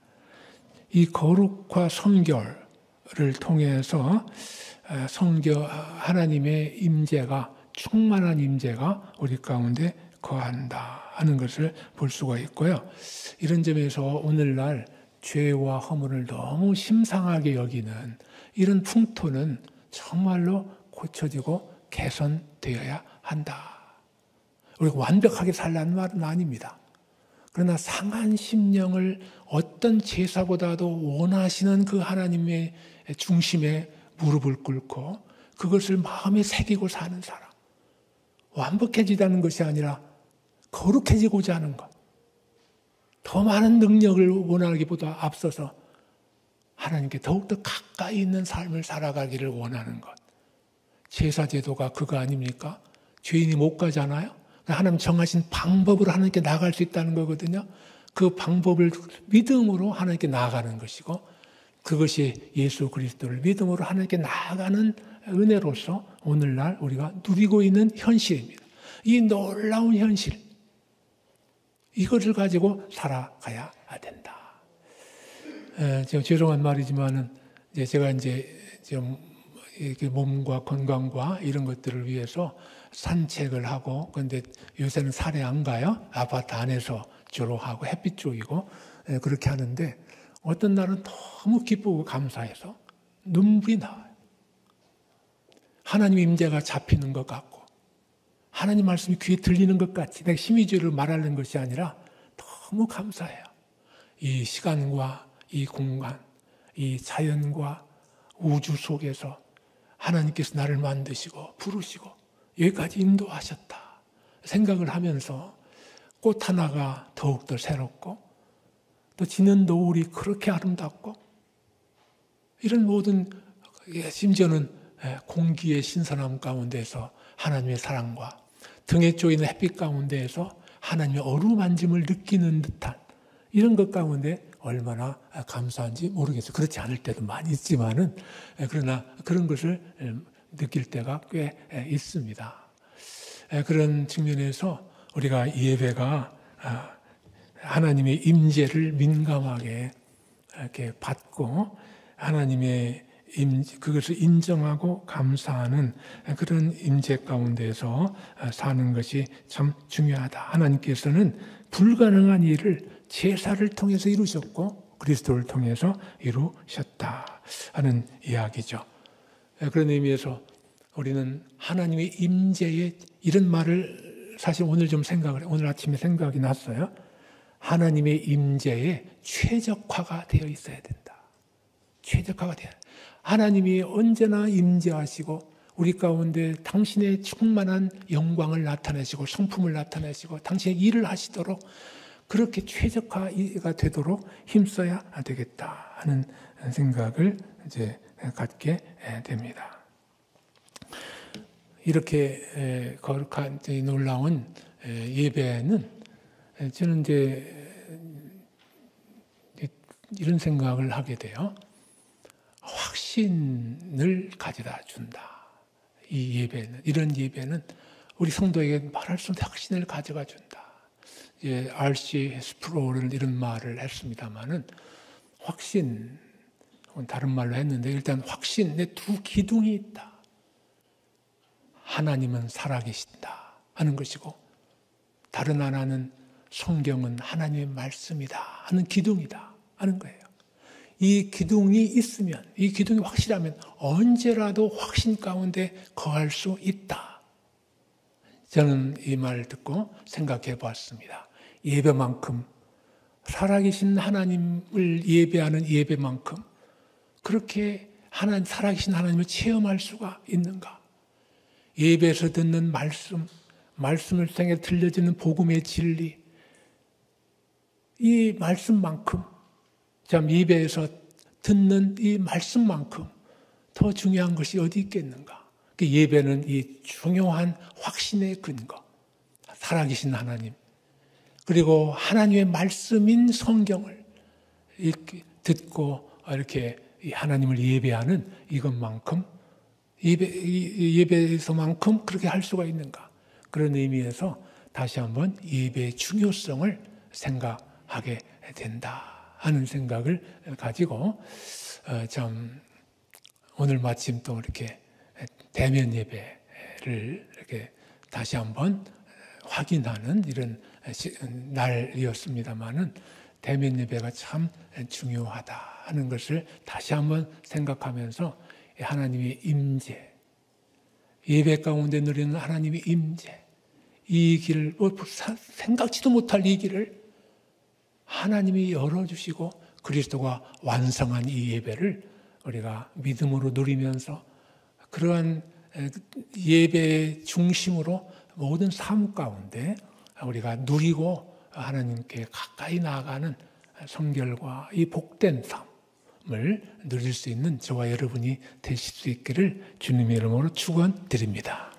이 거룩과 성결을 통해서 하나님의 임재가, 충만한 임재가 우리 가운데 거한다 하는 것을 볼 수가 있고요. 이런 점에서 오늘날 죄와 허물을 너무 심상하게 여기는 이런 풍토는 정말로 고쳐지고 개선되어야 한다. 우리가 완벽하게 살라는 말은 아닙니다. 그러나 상한 심령을 어떤 제사보다도 원하시는 그 하나님의 중심에 무릎을 꿇고 그것을 마음에 새기고 사는 사람. 완벽해지다는 것이 아니라 거룩해지고자 하는 것. 더 많은 능력을 원하기보다 앞서서 하나님께 더욱더 가까이 있는 삶을 살아가기를 원하는 것. 제사제도가 그거 아닙니까? 죄인이 못 가잖아요. 하나님 정하신 방법으로 하나님께 나아갈 수 있다는 거거든요. 그 방법을 믿음으로 하나님께 나아가는 것이고 그것이 예수 그리스도를 믿음으로 하나님께 나아가는 은혜로서 오늘날 우리가 누리고 있는 현실입니다. 이 놀라운 현실, 이것을 가지고 살아가야 된다. 죄송한 말이지만은 제가 좀 이렇게 몸과 건강과 이런 것들을 위해서 산책을 하고, 근데 요새는 산에 안 가요. 아파트 안에서 주로 하고 햇빛 쪽이고 그렇게 하는데 어떤 날은 너무 기쁘고 감사해서 눈물이 나와요. 하나님 임재가 잡히는 것 같고 하나님 말씀이 귀에 들리는 것 같이 내가 심의주의를 말하는 것이 아니라 너무 감사해요. 이 시간과 이 공간, 이 자연과 우주 속에서 하나님께서 나를 만드시고 부르시고 여기까지 인도하셨다 생각을 하면서 꽃 하나가 더욱더 새롭고 또 지는 노을이 그렇게 아름답고 이런 모든, 심지어는 공기의 신선함 가운데서 하나님의 사랑과 등에 쪼이는 햇빛 가운데에서 하나님의 어루만짐을 느끼는 듯한 이런 것 가운데 얼마나 감사한지 모르겠어요. 그렇지 않을 때도 많이 있지만은, 그러나 그런 것을 느낄 때가 꽤 있습니다. 그런 측면에서 우리가 예배가 하나님의 임재를 민감하게 이렇게 받고 하나님의 그것을 인정하고 감사하는 그런 임재 가운데서 사는 것이 참 중요하다. 하나님께서는 불가능한 일을 제사를 통해서 이루셨고 그리스도를 통해서 이루셨다 하는 이야기죠. 그런 의미에서 우리는 하나님의 임재에 이런 말을 사실 오늘 좀 오늘 아침에 생각이 났어요. 하나님의 임재에 최적화가 되어 있어야 된다. 최적화가 되어. 하나님이 언제나 임재하시고 우리 가운데 당신의 충만한 영광을 나타내시고 성품을 나타내시고 당신의 일을 하시도록 그렇게 최적화가 되도록 힘써야 되겠다 하는 생각을 이제 갖게 됩니다. 이렇게 거룩한 놀라운 예배는 저는 이제 이런 생각을 하게 돼요. 확신을 가져다 준다. 이 예배는, 이런 예배는 우리 성도에게 말할 수 없는 확신을 가져가 준다. R.C. 스프롤은 이런 말을 했습니다만은 확신, 다른 말로 했는데 일단 확신, 내 두 기둥이 있다. 하나님은 살아계신다 하는 것이고 다른 하나는 성경은 하나님의 말씀이다 하는 기둥이다 하는 거예요. 이 기둥이 있으면, 이 기둥이 확실하면 언제라도 확신 가운데 거할 수 있다. 저는 이 말을 듣고 생각해 보았습니다. 예배만큼, 살아계신 하나님을 예배하는 예배만큼 그렇게 살아계신 하나님을 체험할 수가 있는가? 예배에서 듣는 말씀을 통해 들려지는 복음의 진리, 이 말씀만큼, 참 예배에서 듣는 이 말씀만큼 더 중요한 것이 어디 있겠는가? 그 예배는 이 중요한 확신의 근거, 살아계신 하나님, 그리고 하나님의 말씀인 성경을 이렇게 듣고 이렇게 하나님을 예배하는 이것만큼 예배에서만큼 그렇게 할 수가 있는가? 그런 의미에서 다시 한번 예배의 중요성을 생각하게 된다 하는 생각을 가지고 참 오늘 마침 또 이렇게 대면 예배를 이렇게 다시 한번 확인하는 이런 날이었습니다마는 대면 예배가 참 중요하다는 것을 다시 한번 생각하면서 하나님의 임재, 예배 가운데 누리는 하나님의 임재, 이 길을 생각지도 못할 이 길을 하나님이 열어주시고 그리스도가 완성한 이 예배를 우리가 믿음으로 누리면서 그러한 예배의 중심으로 모든 삶 가운데 우리가 누리고 하나님께 가까이 나아가는 성결과 이 복된 삶을 누릴 수 있는 저와 여러분이 되실 수 있기를 주님의 이름으로 축원드립니다.